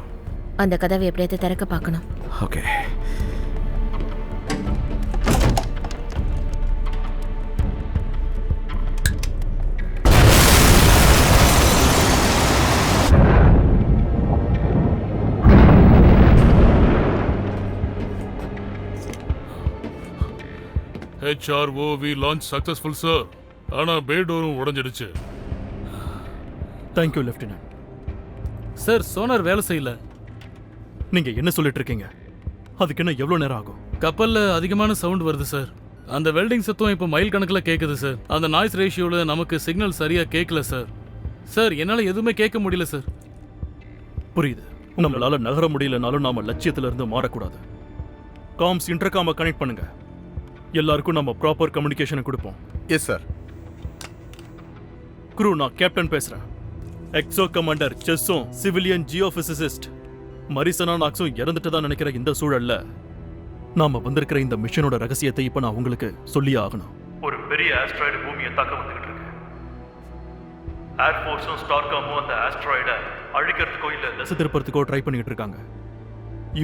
அந்த கதவை எப்படியாவது திறக்க பார்க்கணும். Okay. HROV launch successful sir. ஆனா பே டோரும் உடைஞ்சிடுச்சு. Thank you lieutenant. சார் சோனார் வேலை செய்யல. நீங்க என்ன சொல்லிட்டு இருக்கீங்க? அதுக்கு என்ன எவ்வளவு நேரம் ஆகும்? கப்பல்ல அதிகமான சவுண்ட் வருது சார். அந்த வெல்டிங் சத்தம் இப்போ மைல் கணக்குல கேக்குது சார். அந்த நாய்ஸ் ரேஷியோல நமக்கு சிக்னல் சரியா கேட்கல சார். சார் என்னால எதுவுமே கேட்க முடியல சார். புரியுது. நம்மளால நகர முடியலனாலும் நாம லட்சியத்துல இருந்து மாறக்கூடாது. காம்ஸ் இன்டர்காம கனெக்ட் பண்ணுங்க. எல்லாருக்கும் நம்ம ப்ராப்பர் கம்யூனிகேஷனை கொடுப்போம். Yes sir. குரூ, நான் கேப்டன் பேசுறேன். எக்ஸோ கமாண்டர் செஸ்ஸும் சிவிலியன் ஜியோபிசிசிஸ்ட் மரிசனா நாக்ஸும் இறந்துட்டு தான் நினைக்கிற இந்த சூழல்ல நாம வந்திருக்கிற இந்த மிஷனோட ரகசியத்தை இப்ப நான் உங்களுக்கு சொல்லியே ஆகணும். ஒரு பெரிய ஆஸ்ட்ராய்டு பூமியை தாக்க வந்துகிட்டு இருக்கு. ஏர்ஃபோர்ஸும் ஸ்டார்காமும் அந்த ஆஸ்ட்ராய்டை அழிக்கிறதுக்கோ இல்ல திசை திருப்பறதுக்கோ ட்ரை பண்ணிட்டு இருக்காங்க.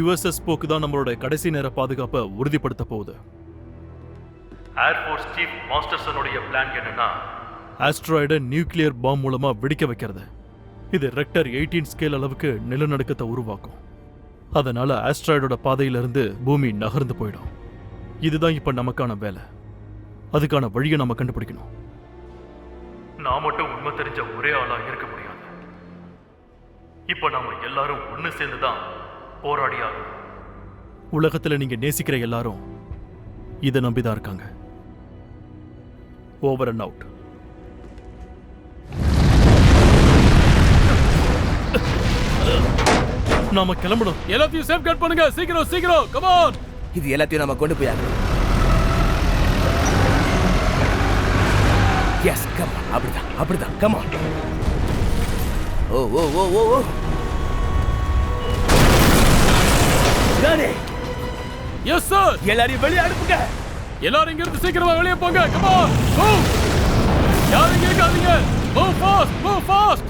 USS போக்கு தான் நம்மளோட கடைசி நேர பாதுகாப்பை உறுதிப்படுத்த போகுது. ஏர்ஃபோர்ஸ் சீஃப் மாஸ்டர்சனுடைய பிளான் என்னன்னா ஆஸ்ட்ராய்டை நியூக்ளியர் பாம் மூலமா வெடிக்க வைக்கிறது. இது ரெக்டர் 18 ஸ்கேல் அளவுக்கு நிலநடுக்கத்தை உருவாக்கும். அதனால ஆஸ்ட்ராய்டோட பாதையிலிருந்து பூமி நகர்ந்து போயிடும். இதுதான் இப்ப நமக்கான வேலை. அதுக்கான வழியை நம்ம கண்டுபிடிக்கணும். நான் மட்டும் உண்மை தெரிஞ்ச ஒரே ஆளா இருக்க முடியாது. இப்ப நாம எல்லாரும் ஒண்ணு சேர்ந்துதான் போராடி ஆகணும். உலகத்துல நீங்க நேசிக்கிற எல்லாரும் இதை நம்பிதான் இருக்காங்க. Over and out. நாம கிளம்பணும். எல்லாத்தையும் சேஃப் கார்ட் பண்ணுங்க. சீக்கிரம் சீக்கிரம். Come on. இது எல்லாத்தையும் நம்ம கொண்டு போய் ஆகணும். Yes, come on. அப்படிதான் கம் ஆன். ஓ ஓ ஓ ஓ ஓ டானே. Yes sir. எல்லாரையும் வெளியே அனுப்புங்க. எல்லாரும் இங்க இருந்து சீக்கிரமா வெளியே போங்க. Come on. மூவ். யாரும் இங்க இருக்காதீங்க. Move fast. Move fast.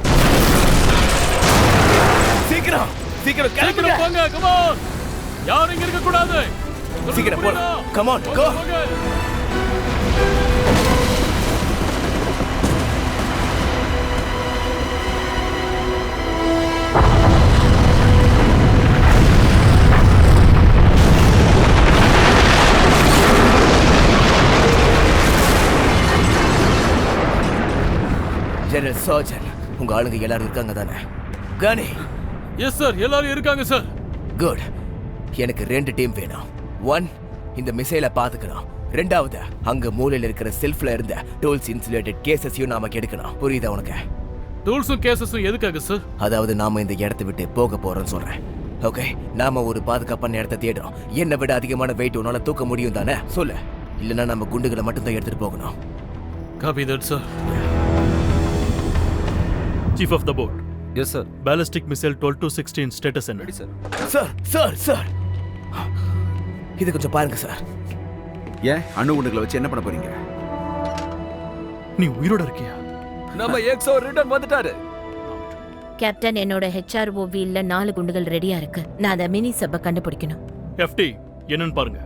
சீக்கிரம் கிளம்புங்க. போங்க. Come on. யாரும் இங்க இருக்க கூடாது. சீக்கிரம் போங்க. Come on, go. General surgeon, உங்க ஆளுங்க எல்லாரும் இருக்காங்க தானே? கனி. எஸ் சார், எல்லாரும் இருக்காங்க சார். குட். எனக்கு 2 டீம் வேணும். 1, இந்த மிசைலை பாத்துக்கணும். 2வது, அங்க மூலையில இருக்கிற செல்ஃப்ல இருந்த டூல்ஸ் இன்சுலேட்டட் கேசஸையும் நாம கெடுக்கணும். புரியுதா உனக்கு? டூல்ஸும் கேசஸும் எதுக்காக சார்? அதாவது நாம இந்த இடத்தை விட்டு போக போறோம்னு சொல்றேன். ஓகே, நாம ஒரு பாதுகாப்பான இடத்தை தேடுறோம். என்னை விட அதிகமான வெயிட் உன்னால தூக்க முடியும் தானே? சொல்லு. இல்லைன்னா நம்ம குண்டுகளை மட்டும் தான் எடுத்துட்டு போகணும். Copy that sir. Chief of the boat. Yes sir. Ballistic missile 12 to 16 status என்ன? Ready sir. சார் இது கொஞ்சம் பாருங்க சார். ஏன் அணு குண்டுகளை வச்சு என்ன பண்ண போறீங்க? நீ உயிரோட இருக்கியா? நம்ம எக்ஸோ ரிட்டர்ன் வந்துட்டாரு. கேப்டன், என்னோட HROV ல 4 குண்டுகள் ரெடியா இருக்கு. நான் அந்த மினி சப்பை கண்டுபிடிக்கணும். FT என்னன்னு பாருங்க.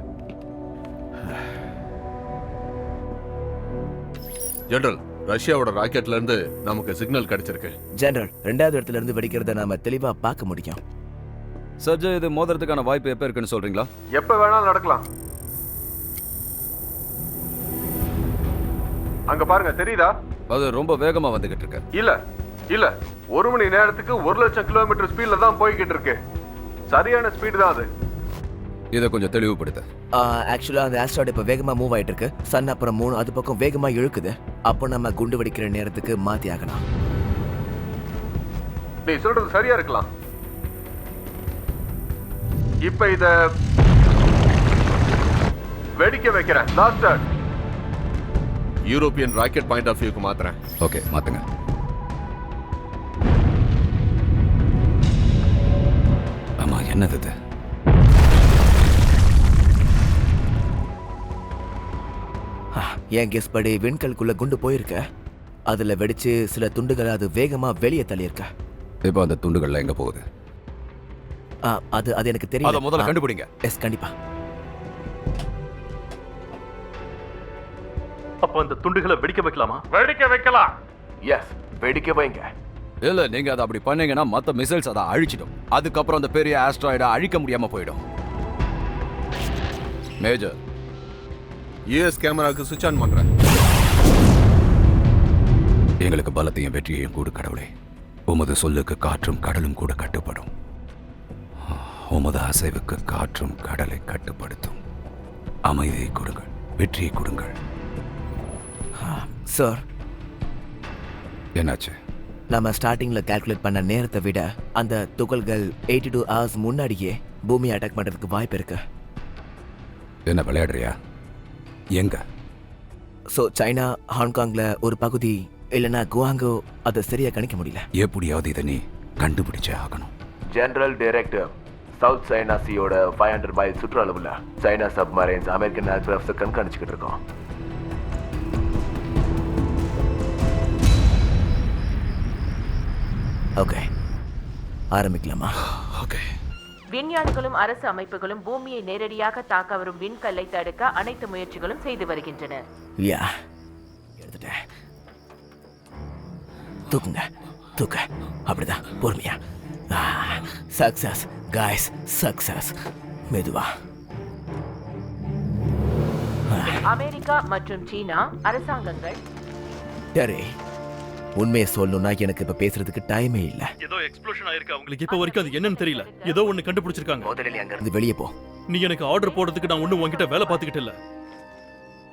ஜெனரல், ரஷ்யாவோட ராக்கெட்ல இருந்து நமக்கு சிக்னல் கிடைச்சிருக்கு. ஜெனரல், 2வது இடத்துல இருந்து வெடிக்கிறத நாம தெளிவா பார்க்க முடியும். சர்ஜா, இது மோதிரத்துக்கான வாய்ப்பு எப்ப இருக்குன்னு சொல்றீங்களா? எப்ப வேணாலும் நடக்கலாம். அங்க பாருங்க, தெரியுதா? அது ரொம்ப வேகமா வந்துகிட்டு இருக்கு. இல்ல 1 மணி நேரத்துக்கு 1,00,000 கிலோமீட்டர் ஸ்பீட்ல தான் போய்கிட்டு இருக்கு. சரியான ஸ்பீடு தான் அது. இதை கொஞ்சம் தெளிவுபடுத்த. ஆக்சுவலா அந்த ஆஸ்ட்ராய்டு இப்ப வேகமா மூவ் ஆயிட்டு இருக்கு. சன் அப்புறம் 3 அது பக்கம் வேகமா இழுக்குது. அப்போ நம்ம குண்டு வெடிக்கிற நேரத்துக்கு மாத்தி ஆகணும். நீ சொல்றது சரியா இருக்கலாம். இப்ப இத வெடிக்க வைக்கிறேன். லாஸ்டர், யூரோப்பியன் ராக்கெட் பாயிண்ட் ஆஃப் வியூக்கு மாத்துறேன். ஓகே, மாத்துங்க. ஆமா, என்னது இது? என் கெஸ் படி விண்கல்குள்ள குண்டு போயிருக்க. அதுல வெடிச்சு சில துண்டுகளை அது வேகமா வெளியே தள்ளியிருக்க. இப்போ அந்த துண்டுகள்லாம் எங்க போகுது? அது எனக்கு அதை தெரியும். முதல்ல கண்டுபிடிங்க. எஸ், கண்டிப்பா. அப்போ அந்த துண்டுகளை வெடிக்க வைக்கலாமா? வெடிக்க வைக்கலாம். எஸ், வெடிக்க வைங்க. இல்ல, நீங்க அதை அப்படி பண்ணீங்கன்னா மத்த மிசைல்ஸ் அதை அழிச்சிடும். அதுக்கப்புறம் அந்த பெரிய ஆஸ்ட்ராய்டை அழிக்க முடியாம போயிடும். மேஜர், யூஎஸ் கேமராவுக்கு சுவிட்ச் ஆன் பண்றேன். எங்களுக்கு பலத்தையும் வெற்றியையும் கூட கடவுளே. உமது சொல்லுக்கு காற்றும் கடலும் கூட கட்டுப்படும். உமது அசைவுக்கு காற்றும் கடலை கட்டுப்படுத்தும். அமைதியை கொடுங்கள், வெற்றியை கொடுங்கள். சார், என்னாச்சு? நம்ம ஸ்டார்டிங்ல கால்குலேட் பண்ண நேரத்தை விட அந்த துகள்கள் 82 hours முன்னாடியே பூமியை அட்டாக் பண்றதுக்கு வாய்ப்பு இருக்கு. என்ன விளையாடுறியா? எங்க? ஸோ சைனா ஹாங்காங்ல ஒரு பகுதி இல்லைன்னா குவாங்கோ, அதை சரியா கணிக்க முடியல. எப்படியாவது இதை நீ கண்டுபிடிச்சே ஆகணும். ஜெனரல் டைரக்டர், சவுத் சைனா சீயோட 500 மைல் சுற்றளவுல சைனா சப்மரைன்ஸ் அமெரிக்கன் ஏர்கிராஃப்ட்ஸை கண்காணிச்சுக்கிட்டு இருக்கோம். ஓகே, ஆரம்பிக்கலாமா? ஓகே. விஞ்ஞானிகளும் அரசு அமைப்புகளும் பூமியை நேரடியாக தாக்க வரும் விண்கல்லை தடுக்க அனைத்து முயற்சிகளும் செய்து வருகின்றன. யா, எடுத்துட்டேன். தூக்குங்க, தூக்க. அப்படிதான், பொறுமையா. Success guys, success. மெதுவா. அமெரிக்கா மற்றும் சீனா அரசாங்கங்கள் டெரி, உண்மையை சொல்லணும்னா எனக்கு இப்ப பேசுறதுக்கு டைமே இல்ல. ஏதோ எக்ஸ்ப்ளோஷன் ஆயிருக்கு. அவங்களுக்கு இப்ப வரைக்கும் அது என்னன்னு தெரியல. ஏதோ ஒன்னு கண்டுபிடிச்சிருக்காங்க. முதல்ல அங்க இருந்து வெளியே போ. நீ எனக்கு ஆர்டர் போடுறதுக்கு நான் ஒண்ணு உன்கிட்ட வேலை பார்த்துக்கிட்டு இல்ல.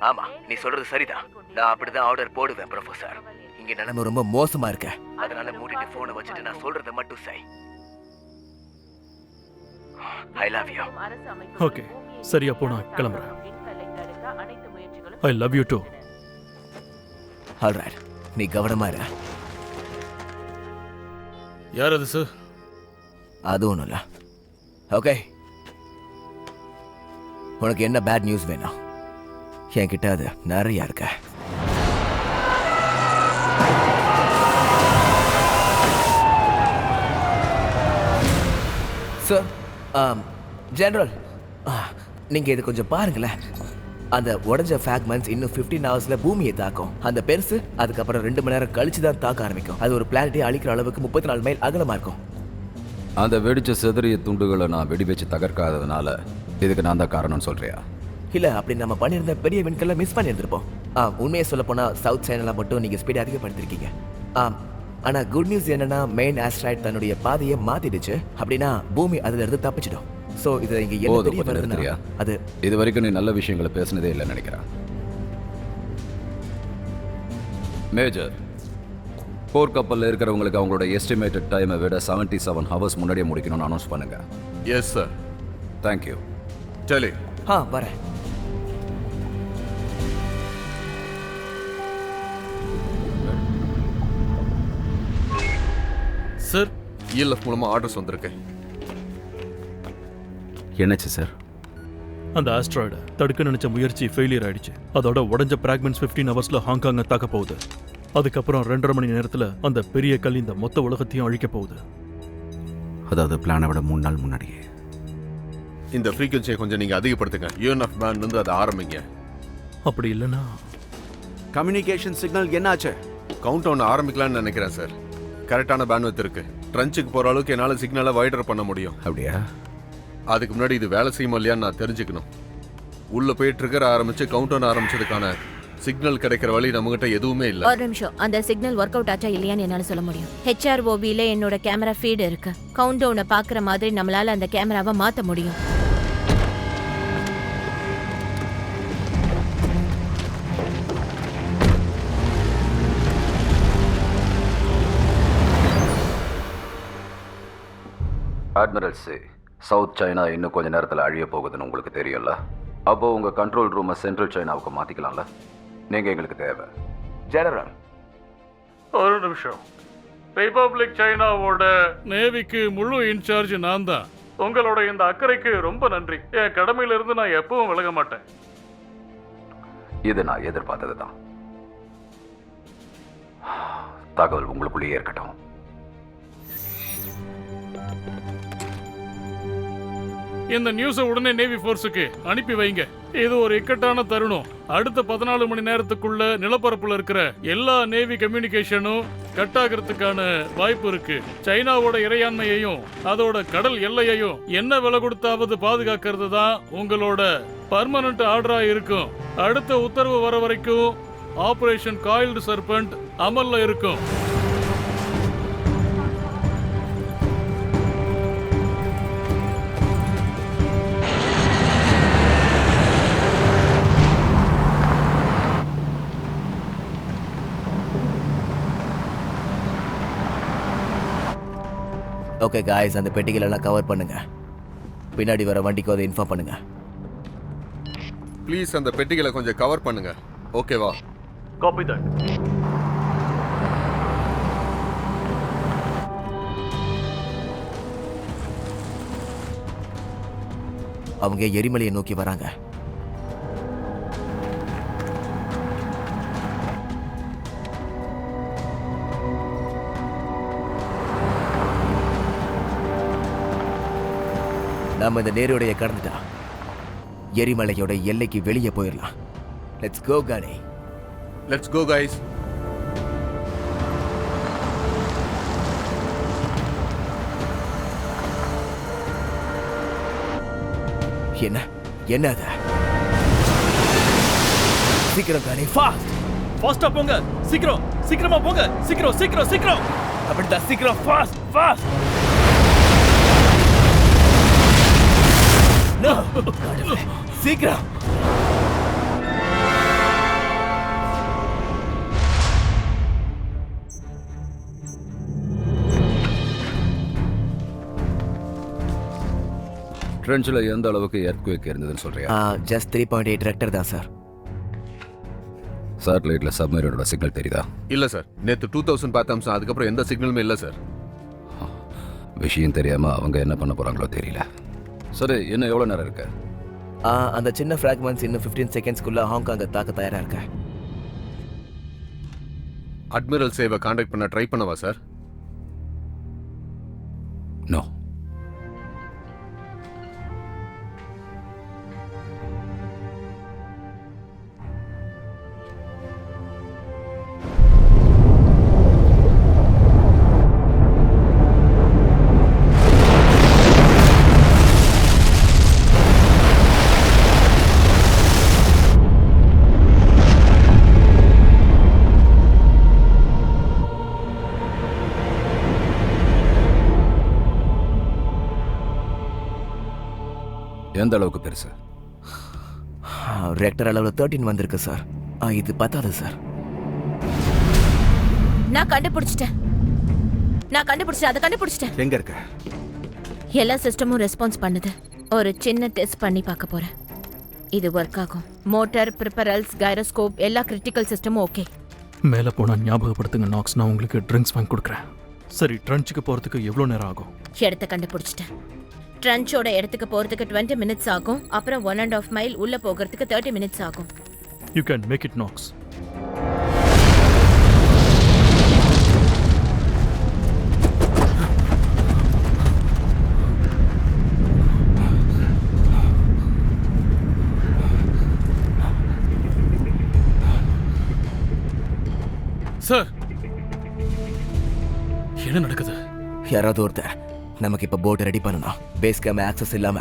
ஆமா, நீ சொல்றது சரிதான். நான் அப்படிதான் ஆர்டர் போடுவேன் ப்ரொஃபசர். இங்க நிலைமை ரொம்ப மோசமா இருக்கு. அதனால மூடிட்டு போனை வச்சுட்டு நான் சொல்றத மட்டும் செய். ஐ லவ் யூ. ஓகே, சரியா போ, நான் கிளம்புறேன். I love you too. Alright, நீ கவனமா இரு. யார் அது சார்? அது ஒண்ணும் இல்ல. ஓகே, உனக்கு என்ன பேட் நியூஸ் வேணும்? என்கிட்ட அது நிறைய இருக்க. சார், ஜெனரல், நீங்க இது கொஞ்சம் பாருங்களேன். அந்த உடஞ்ச ஃபிராக்மெண்ட்ஸ் இன்னும் 15 ஹவர்ஸ்ல பூமியை தாக்கும். அந்த பெருசு அதுக்கப்புறம் 2 மணி நேரம் கழிச்சு தான் தாக்க ஆரம்பிக்கும். அது ஒரு பிளானட்டை அழிக்கிற அளவுக்கு 34 மைல் அகலமா இருக்கும். அந்த வெடிச்ச செதறிய துண்டுகளை நான் வெடி வச்சு தகர்க்காததுனால இதுக்கு நான் தான் காரணம்னு சொல்றியா? இல்ல, அப்படி நம்ம பண்ணியிருந்த பெரிய விண்கல்ல மிஸ் பண்ணியிருந்திருப்போம். உண்மையை சொல்ல போனா சவுத் சைனால மட்டும் நீங்க ஸ்பீட் அதிகப்படுத்திருக்கீங்க. ஆனா குட் நியூஸ் என்னன்னா, மெயின் ஆஸ்ட்ராய்ட் தன்னுடைய பாதையை மாத்திடுச்சு. அப்படின்னா பூமி அதுல இருந்து தப்பிச்சிடும். சோ இது இங்க என்ன தெரிய வருதுன்னா, அது இது வரைக்கும் நீ நல்ல விஷயங்களை பேசினதே இல்லைன்னு நினைக்கிறேன். மேஜர், போர்க்கப்பல்ல இருக்கிறவங்களுக்கு அவங்களோட எஸ்டிமேட்டட் டைமை விட 77 ஹவர்ஸ் முன்னாடியே முடிக்கணும்னு அனௌன்ஸ் பண்ணுங்க. Yes sir. தேங்க்யூ. டெலி. வரேன். சார், இஎல்எஃப் மூலமா ஆர்டர்ஸ் வந்திருக்கு. என்னாச்சு சார்? அந்த ஆஸ்ட்ராய்டை தடுக்க நினைச்ச முயற்சி ஃபெயிலியர் ஆயிடுச்சு. அதோட உடஞ்ச பிராக்மெண்ட்ஸ் 15 ஹவர்ஸ்ல ஹாங்காங்கை தாக்க போகுது. அதுக்கப்புறம் 2.5 மணி நேரத்துல அந்த பெரிய கல் இந்த மொத்த உலகத்தையும் அழிக்க போகுது. அதாவது பிளானை விட 3 நாள் முன்னாடியே. இந்த ஃப்ரீக்வன்சியை கொஞ்சம் நீங்க அதிகப்படுத்துங்க. யூஎன்எஃப் பேண்ட் வந்து அதை ஆரம்பிங்க. அப்படி இல்லைன்னா கம்யூனிகேஷன் சிக்னல் என்னாச்சு? கவுண்ட் டவுன் ஆரம்பிக்கலாம்னு நினைக்கிறேன் சார். கரெக்டான பேண்ட்வித் இருக்கு. ட்ரெஞ்சுக்கு போற அளவுக்கு என்னால சிக்னலை வைடர் பண்ண முடியும். அப்படியா? அதுக்கு முன்னாடி இது வேலை செய்யுமா இல்லையான்னு நான் தெரிஞ்சுக்கணும். உள்ள போய் ட்ரிகர் ஆரம்பிச்சு கவுண்ட் டவுன் ஆரம்பிச்சதுக்கான சிக்னல் கிடைக்கிற வழி நம்மகிட்ட எதுவுமே இல்ல. ஒரு நிமிஷம், அந்த சிக்னல் ஒர்க் அவுட் ஆச்சா இல்லையான்னு என்னால சொல்ல முடியும். HROV-ல என்னோட கேமரா ஃபீட் இருக்கு. கவுண்ட் டவுனை பாக்குற மாதிரி நம்மளால அந்த கேமராவை மாத்த முடியும். அட்மிரல் சி, சவுத் சைனா இன்னும் கொஞ்ச நேரத்தில் அழிய போகுதுன்னு உங்களுக்கு தெரியும்ல. அப்போ உங்க கண்ட்ரோல் ரூமை சென்ட்ரல் சைனாவுக்கு மாத்திக்கலாம்ல. நீங்க எங்களுக்கு தேவை. ஜெனரல், ஒரு நிமிஷம். ரிபப்ளிக் சைனாவோட நேவிக்கு முழு இன்சார்ஜ் நான் தான். உங்களோட இந்த அக்கறைக்கு ரொம்ப நன்றி. என் கடமையிலிருந்து நான் எப்பவும் விலக மாட்டேன். இது நான் எதிர்பார்த்தது தான். தகவல் உங்களுக்குள்ளேயே இருக்கட்டும். இந்த நியூஸை உடனே நேவி ஃபோர்ஸுக்கு அனுப்பி வைங்க. இது ஒரு இக்கட்டான தருணம். அடுத்த 14 மணி நேரத்துக்குள்ள நிலப்பரப்புல இருக்கிற எல்லா நேவி கம்யூனிகேஷனும் கட் ஆகிறதுக்கான வாய்ப்பு இருக்கு. சைனாவோட இறையாண்மையையும் அதோட கடல் எல்லையையும் என்ன விலை கொடுத்தாவது பாதுகாக்கிறது தான் உங்களோட பர்மனன்ட் ஆர்டரா இருக்கும். அடுத்த உத்தரவு வர வரைக்கும் ஆபரேஷன் காயில்டு சர்பெண்ட் அமல்ல இருக்கும். ஓகே காய்ஸ், அந்த பெட்டிகள் எல்லாம் கவர் பண்ணுங்க. பின்னாடி வர வண்டிக்கு அதை இன்ஃபார்ம் பண்ணுங்க. ப்ளீஸ் அந்த பெட்டிகளை கொஞ்சம் கவர் பண்ணுங்க. ஓகேவா? Copy that. அவங்க எரிமலையை நோக்கி வராங்க. நாம இந்த நேரோடைய கடந்துட்டா எரிமலையோட எல்லைக்கு வெளியே போயிடலாம். லெட்ஸ் கோ கானே. Let's go guys. என்ன என்ன அது? சீக்கிரம் கானே, ஃபாஸ்ட். ஃபாஸ்டா போங்க. சீக்கிரம், சீக்கிரமா போங்க. சீக்கிரம், சீக்கிரம், சீக்கிரம். அப்படிதான், சீக்கிரம், ஃபாஸ்ட் ஃபாஸ்ட். சீக்கிரம். ட்ரென்ச்சில் எந்த அளவுக்கு எர்த்குவேக் இருந்ததுன்னு சொல்றியா? ஜஸ்ட் 3.8 ரெக்டர் தான் சார். சேட்டலைட்ல சப்மரீனோட சிக்னல் தெரியுதா? இல்ல சார், நேத்து 2000 பார்த்தோம். அதுக்கப்புறம் எந்த சிக்னலுமே இல்ல சார். விஷயம் தெரியாம அவங்க என்ன பண்ண போறாங்களோ தெரியல. சரி, இன்னும் எவ்வளவு நேரம் இருக்கு? அந்த சின்ன ஃப்ராக்மெண்ட்ஸ் இன்னும் 15 செகண்ட்ஸ்க்குள்ள ஹாங்காங்கை தாக்க தயாரா இருக்க. அட்மிரல் சேவை கான்டாக்ட் பண்ண ட்ரை பண்ணவா சார்? நோ. எந்த அளவுக்கு பெருசு? ரெக்டர் அளவில் 13 வந்திருக்கு சார். இது பத்தாது சார். நான் கண்டுபிடிச்சிட்டேன். அதை கண்டுபிடிச்சிட்டேன். எங்க இருக்க? எல்லா சிஸ்டமும் ரெஸ்பான்ஸ் பண்ணுது. ஒரு சின்ன டெஸ்ட் பண்ணி பார்க்க போறேன். இது ஒர்க் ஆகும். மோட்டார், ப்ரிப்பரல்ஸ், கைரோஸ்கோப் எல்லா கிரிட்டிக்கல் சிஸ்டமும் ஓகே. மேலே போனால் ஞாபகப்படுத்துங்க நாக்ஸ். நான் உங்களுக்கு ட்ரிங்க்ஸ் வாங்கி கொடுக்குறேன். சரி, ட்ரென்ச்சுக்கு போகிறதுக்கு எவ்வளோ நேரம் ஆகும்? இடத்த கண்டுபிடிச்சிட்டேன். ட்ரென்ச்சோட இடத்துக்கு போகிறதுக்கு 20 மினிட்ஸ் ஆகும். அப்புறம் 1.5 மைல் உள்ள போகிறதுக்கு 30 மினிட்ஸ் ஆகும். You can make it knots. Sir, என்ன நடக்குது? யாராவது ஒருத்தர் நமக்கு இப்ப போட் ரெடி பண்ணணும். பேஸ் கேம் ஆக்சஸ் இல்லாம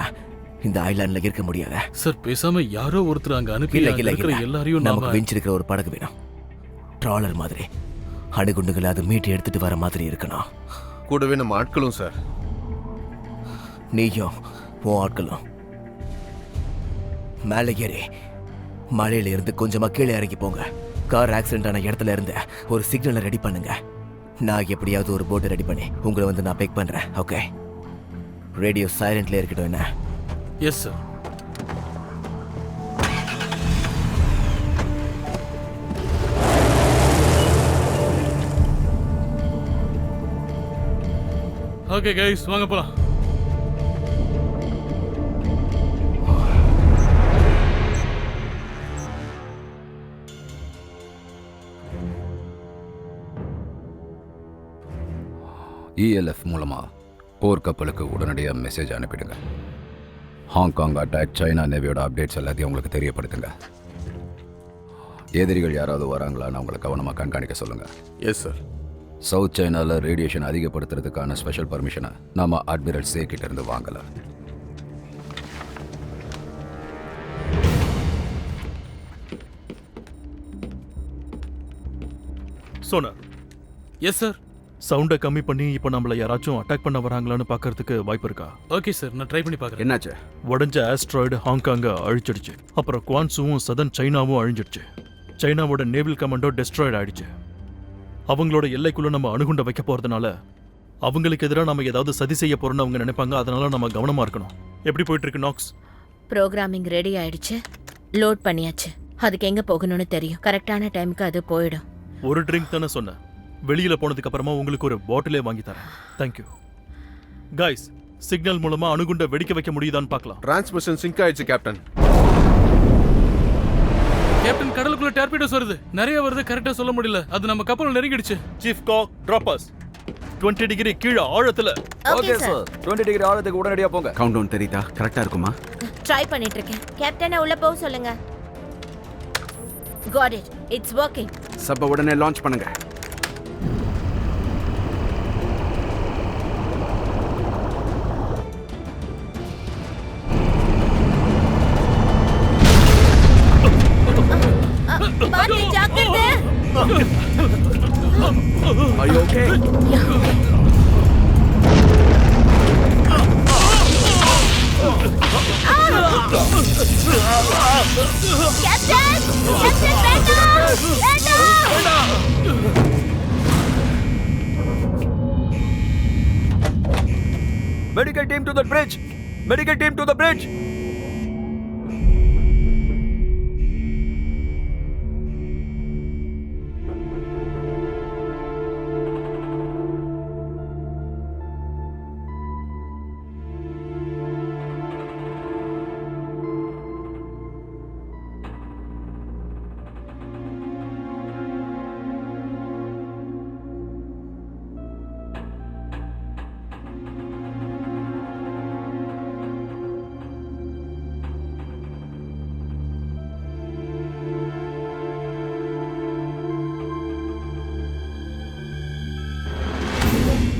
இந்த ஐலாண்ட்ல இருக்க முடியாது சார். பேசாம யாரோ ஒருத்தர் அங்க அனுப்பி இல்ல அங்க இல்ல இருக்கிற இல்ல. எல்லாரையும் நமக்கு நாம விஞ்சிருக்கிற ஒரு படகு வேணும். ட்ராலர் மாதிரி அணுகுண்டுகளை அது மீட்டு எடுத்துட்டு வர மாதிரி இருக்கணும். கூடவே நம்ம ஆட்களும் சார். நீயும் உன் ஆட்களும் மேலே ஏறி மலையில இருந்து கொஞ்சமா கீழே இறங்கி போங்க. கார் ஆக்சிடென்ட் ஆன இடத்துல இருந்து ஒரு சிக்னலை ரெடி பண்ணுங்க. நான் எப்படியாவது ஒரு போட்டை ரெடி பண்ணி உங்களை வந்து நான் பிக் பண்றேன். ஓகே? ரேடியோ சைலண்ட்ல இருக்கட்டும். என்ன? S sir. ஓகே கைஸ், வாங்க போலாம். ELF மூலமா போர்க்கப்பலுக்கு உடனடியாக மெசேஜ் அனுப்பிடுங்க. ஹாங்காங் அட்டாக், சைனா நேவியோட அப்டேட்ஸ் எல்லாத்தையும் உங்களுக்கு தெரியப்படுத்துங்க. எதிரிகள் யாராவது வராங்களான்னு அவங்களை கவனமாக கண்காணிக்க சொல்லுங்க. Yes sir. சவுத் சைனாவில் ரேடியேஷன் அதிகப்படுத்துறதுக்கான ஸ்பெஷல் பர்மிஷனை நாம அட்மிரல் சே கிட்ட இருந்து வாங்கலாம். Sonar, yes sir. சவுண்டை கம்மி பண்ணி இப்போ நம்மள யாராச்சும் அட்டாக் பண்ண வராங்களான்னு பார்க்கறதுக்கு வாய்ப்பு இருக்கா? ஓகே சார், நான் ட்ரை பண்ணி பார்க்குறேன். என்னாச்சு? உடஞ்ச ஆஸ்ட்ராய்டு ஹாங்காங்கை அழிச்சிடுச்சு. அப்புறம் குவான்ஸும் சதன் சைனாவும் அழிஞ்சிடுச்சு. சைனாவோட நேவல் கமாண்டோ டெஸ்ட்ராய்டு ஆயிடுச்சு. அவங்களோட எல்லைக்குள்ள நம்ம அணுகுண்ட வைக்க போறதுனால அவங்களுக்கு எதிராக நம்ம ஏதாவது சதி செய்ய போறோம்னு அவங்க நினைப்பாங்க. அதனால நம்ம கவனமா இருக்கணும். எப்படி போயிட்டு இருக்கு நாக்ஸ்? ப்ரோக்ராமிங் ரெடி ஆயிடுச்சு, லோட் பண்ணியாச்சு. அதுக்கு எங்க போகணும்னு தெரியும். கரெக்டான டைமுக்கு அது போயிடும். ஒரு ட்ரிங்க் தானே சொன்னேன். வெளியில போனதுக்கு அப்புறமா உங்களுக்கு ஒரு பாட்டிலே வாங்கி தரேன். Thank you guys. சிக்னல் மூலமா அணுகுண்ட வெடிக்க வைக்க முடியுதான்னு பார்க்கலாம். டிரான்ஸ்மிஷன் சிங்க் ஆயிடுச்சு கேப்டன். கேப்டன், கடலுக்குள்ள டார்பீடோஸ் வருது. நிறைய வருது, கரெக்டா சொல்ல முடியல. அது நம்ம கப்பல் நெருங்கிடுச்சு. சீஃப் காக் டிராப்பர்ஸ் 20 டிகிரி கீழ ஆழத்துல. Okay sir. 20 டிகிரி ஆழத்துக்கு உடனடியா போங்க. கவுண்ட் டவுன் தெரியுதா? கரெக்டா இருக்குமா? ட்ரை பண்ணிட்டு இருக்கேன். கேப்டனை உள்ள போக சொல்லுங்க. Got it, it's working. சப்ப உடனே லான்ச் பண்ணுங்க. பாத்து ஜாக்கிரதை. Are you okay? Captain, captain வேண்டாம், வேண்டாம். Medical team to the bridge. Medical team to the bridge.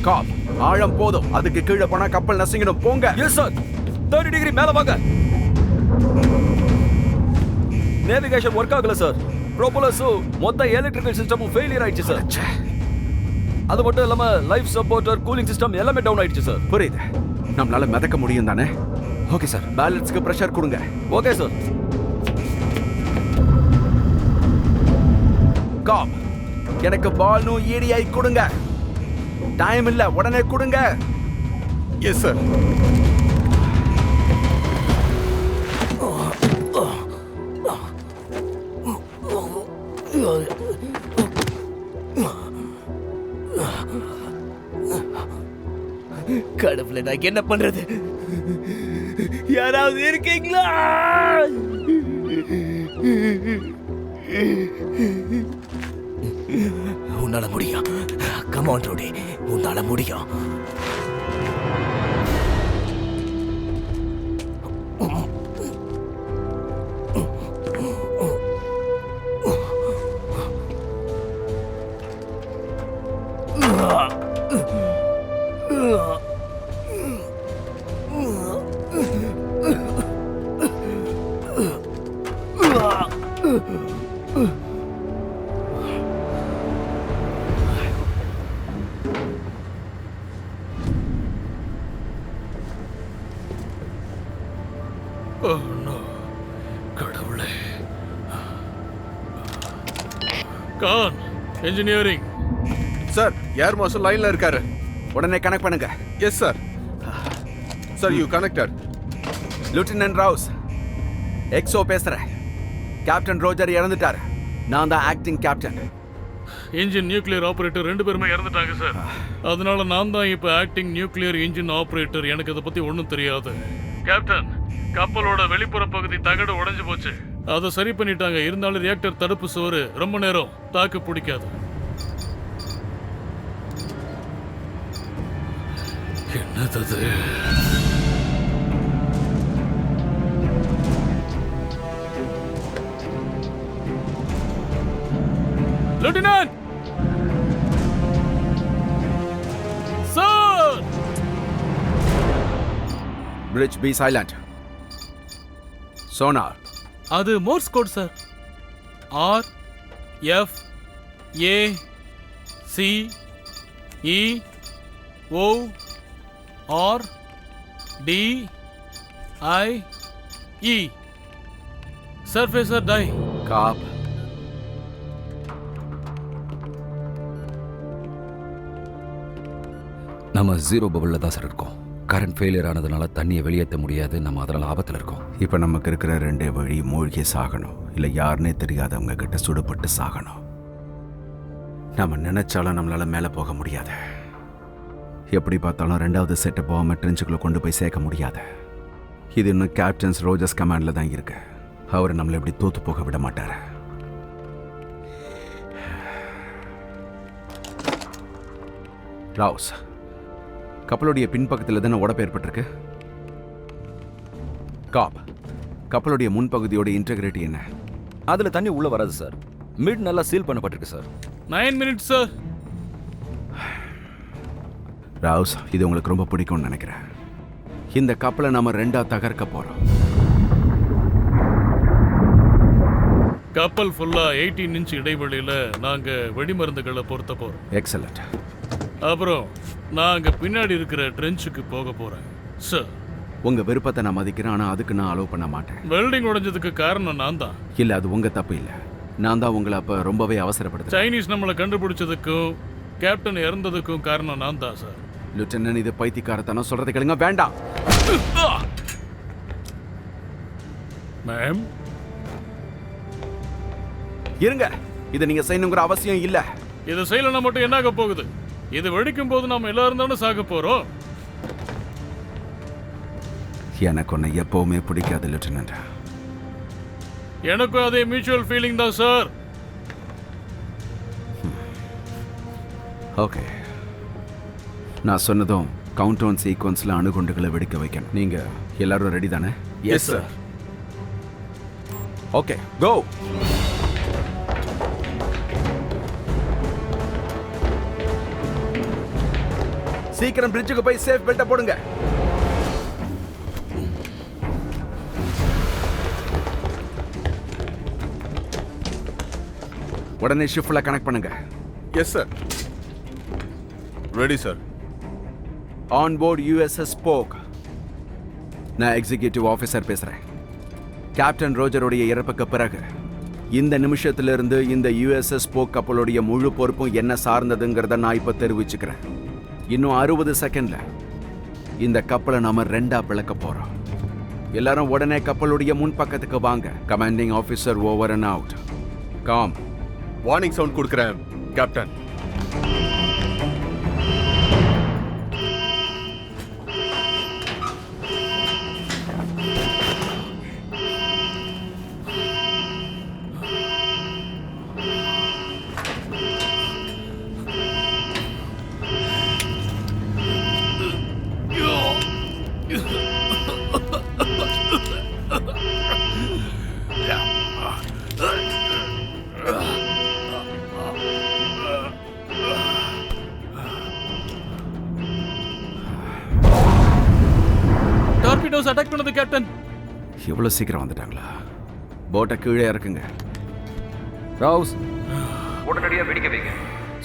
காப், ஆழம் போதும். அதுக்கு கீழே போனா கப்பல் நசுங்கிடும். போங்க. Yes sir. 30 டிகிரி மேல வாங்க. நேவிகேஷன் ஒர்க் ஆகல சார். ப்ரோபலர்ஸும் மொத்த எலக்ட்ரிக்கல் சிஸ்டமும் ஃபெயிலியர் ஆயிடுச்சு சார். அது மட்டும் இல்லாம லைஃப் சப்போர்ட்டர், கூலிங் சிஸ்டம் எல்லாமே டவுன் ஆயிடுச்சு சார். புரியுது. நம்மளால மிதக்க முடியும் தானே? Okay sir. பேலன்ஸ்க்கு பிரஷர் கொடுங்க. Okay sir. காப், எனக்கு பால்னும் EDI கொடுங்க. டைம் இல்ல, உடனே கொடுங்க. Yes sir. கடவுளே, நான் என்ன பண்றது? யாராவது இருக்கீங்களா? உன்னால முடியும். கம் ஆன் ரோடி, உன்னால முடியும். கடவுளே. கான், இன்ஜினியரிங். சார், ஏர் மார்ஷல் லைன்ல இருக்காரு. உடனே கனெக்ட் பண்ணுங்க. Yes sir. Sir, you connected. Lieutenant ராவ்ஸ், எக்ஸோ பேசுறேன். கேப்டன் ரோஜர் இறந்துட்டாரு. நான் தான் acting captain. Engine nuclear operator 2 பேருமே இறந்துட்டாங்க சார். அதனால நான் தான் இப்போ ஆக்டிங் நியூக்ளியர் இன்ஜின் ஆபரேட்டர். எனக்கு அதை பத்தி ஒன்றும் தெரியாது. கேப்டன், கப்பலோட வெளிப்புற பகுதி தகடு உடைஞ்சு போச்சு. அதை சரி பண்ணிட்டாங்க. இருந்தாலும் ரியாக்டர் தடுப்பு சுவர் ரொம்ப நேரம் தாக்கு பிடிக்காது. என்னது? Lieutenant sir! Bridge be silent. Sonar. அது Morse code sir. R F A CEORDIE. Surface or die. காப் நம்ம ஜீரோ பபிளில் தான் சார் இருக்கோம். கரண்ட் ஃபெயிலியர் ஆனதுனால தண்ணியை வெளியேற்ற முடியாது. நம்ம அதனால் ஆபத்தில் இருக்கோம். இப்போ நமக்கு இருக்கிற ரெண்டே வழி, மூழ்கி சாகணும், இல்லை யாருன்னே தெரியாதவங்க கிட்ட சுடுபட்டு சாகணும். நம்ம நினைச்சாலும் நம்மளால மேலே போக முடியாது. எப்படி பார்த்தாலும் ரெண்டாவது செட்டை பாம்பை ட்ரெஞ்சுக்குள்ளே கொண்டு போய் சேர்க்க முடியாது. இது இன்னும் கேப்டன்ஸ் ரோஜர்ஸ் கமாண்டில் தான் இருக்கு. அவர் நம்மளை எப்படி தோத்து போக விட மாட்டார். ராவ்ஸ், கப்பலுடைய பின்பக்கத்தில் தானே உடப்பு ஏற்பட்டிருக்கு. காப், கப்பலுடைய முன்பகுதியோட இன்டெகிரிட்டி என்ன? அதில் தண்ணி உள்ளே வராது சார். மிட் நல்லா சீல் பண்ணப்பட்டிருக்கு சார். 9 minutes, sir. ராவ்ஸ், இது உங்களுக்கு ரொம்ப பிடிக்கும்னு நினைக்கிறேன். இந்த கப்பலை நாம ரெண்டா தகர்க்க போறோம். கப்பல் ஃபுல்லா 18 இன்ச் இடைவெளியில நாங்க வெடிமருந்துகளை பொருத்த போறோம். எக்ஸலண்ட். அப்புறம் நாங்க பின்னாடி இருக்கிற ட்ரெஞ்சுக்கு போக போறேன் சார். உங்க விருப்பத்தை நான் மதிக்கிறேன், ஆனா அதுக்கு நான் அலோவ் பண்ண மாட்டேன். வெல்டிங் உடைஞ்சதுக்கு காரணம் நான் தான். இல்ல, அது உங்க தப்பு இல்ல. நான் தான் உங்களை அப்ப ரொம்பவே அவசரப்படுத்தேன். சைனீஸ் நம்மளை கண்டுபிடிச்சதுக்கும் கேப்டன் இறந்ததுக்கும் காரணம் நான் தான் சார். லிeutenant, இது பைத்தியக்காரத்தனம். சொல்றதை கேளுங்க. வேண்டாம் மேம். இருங்க, இதை நீங்க செய்யணுங்கிற அவசியம் இல்ல. இதை செய்யலன்னா மட்டும் என்ன ஆக போகுது? இது வெடிக்கும் போது நாம எல்லாரும் தானே சாக போறோம். எனக்கு ஒன்னு எப்பவுமே பிடிக்காது லிeutenant. எனக்கும் அதே மியூச்சுவல் ஃபீலிங் தான் சார். ஓகே, நான் சொன்னதும் கவுண்ட் டவுன் சீக்வன்ஸ்ல அணுகுண்டுகளை வெடிக்க வைக்கணும். நீங்க எல்லாரும் ரெடி தானே? Yes sir. Okay, go. சீக்கிரம் பிரிட்ஜுக்கு போய் சேஃப் பெல்ட்டை போடுங்க. உடனே ஷிஃப்ட்ல கனெக்ட் பண்ணுங்க. Yes sir. Ready sir. On board USS போக். நான் எக்ஸிகியூட்டிவ் ஆஃபீஸர் பேசுறேன். கேப்டன் ரோஜருடைய இறப்புக்கு பிறகு இந்த நிமிஷத்திலிருந்து இந்த USS போக் கப்பலுடைய முழு பொறுப்பும் என்ன சார்ந்ததுங்கிறத நான் இப்ப தெரிவிச்சுக்கிறேன். இன்னும் 60 செகண்ட்ல இந்த கப்பலை நாம ரெண்டா பிளக்க போறோம். எல்லாரும் உடனே கப்பலுடைய முன்பக்கத்துக்கு வாங்க. Commanding officer over and out. Com. Warning sound கொடுக்குறேன் கேப்டன். டார்பிடோஸ் அட்டாக் பண்ணது கேப்டன். இவ்வளவு சீக்கிரம் வந்துட்டாங்களா? போட்டை கீழே இறக்குங்க. ராவ்ஸ், உடனடியாக வெடிக்க வைங்க.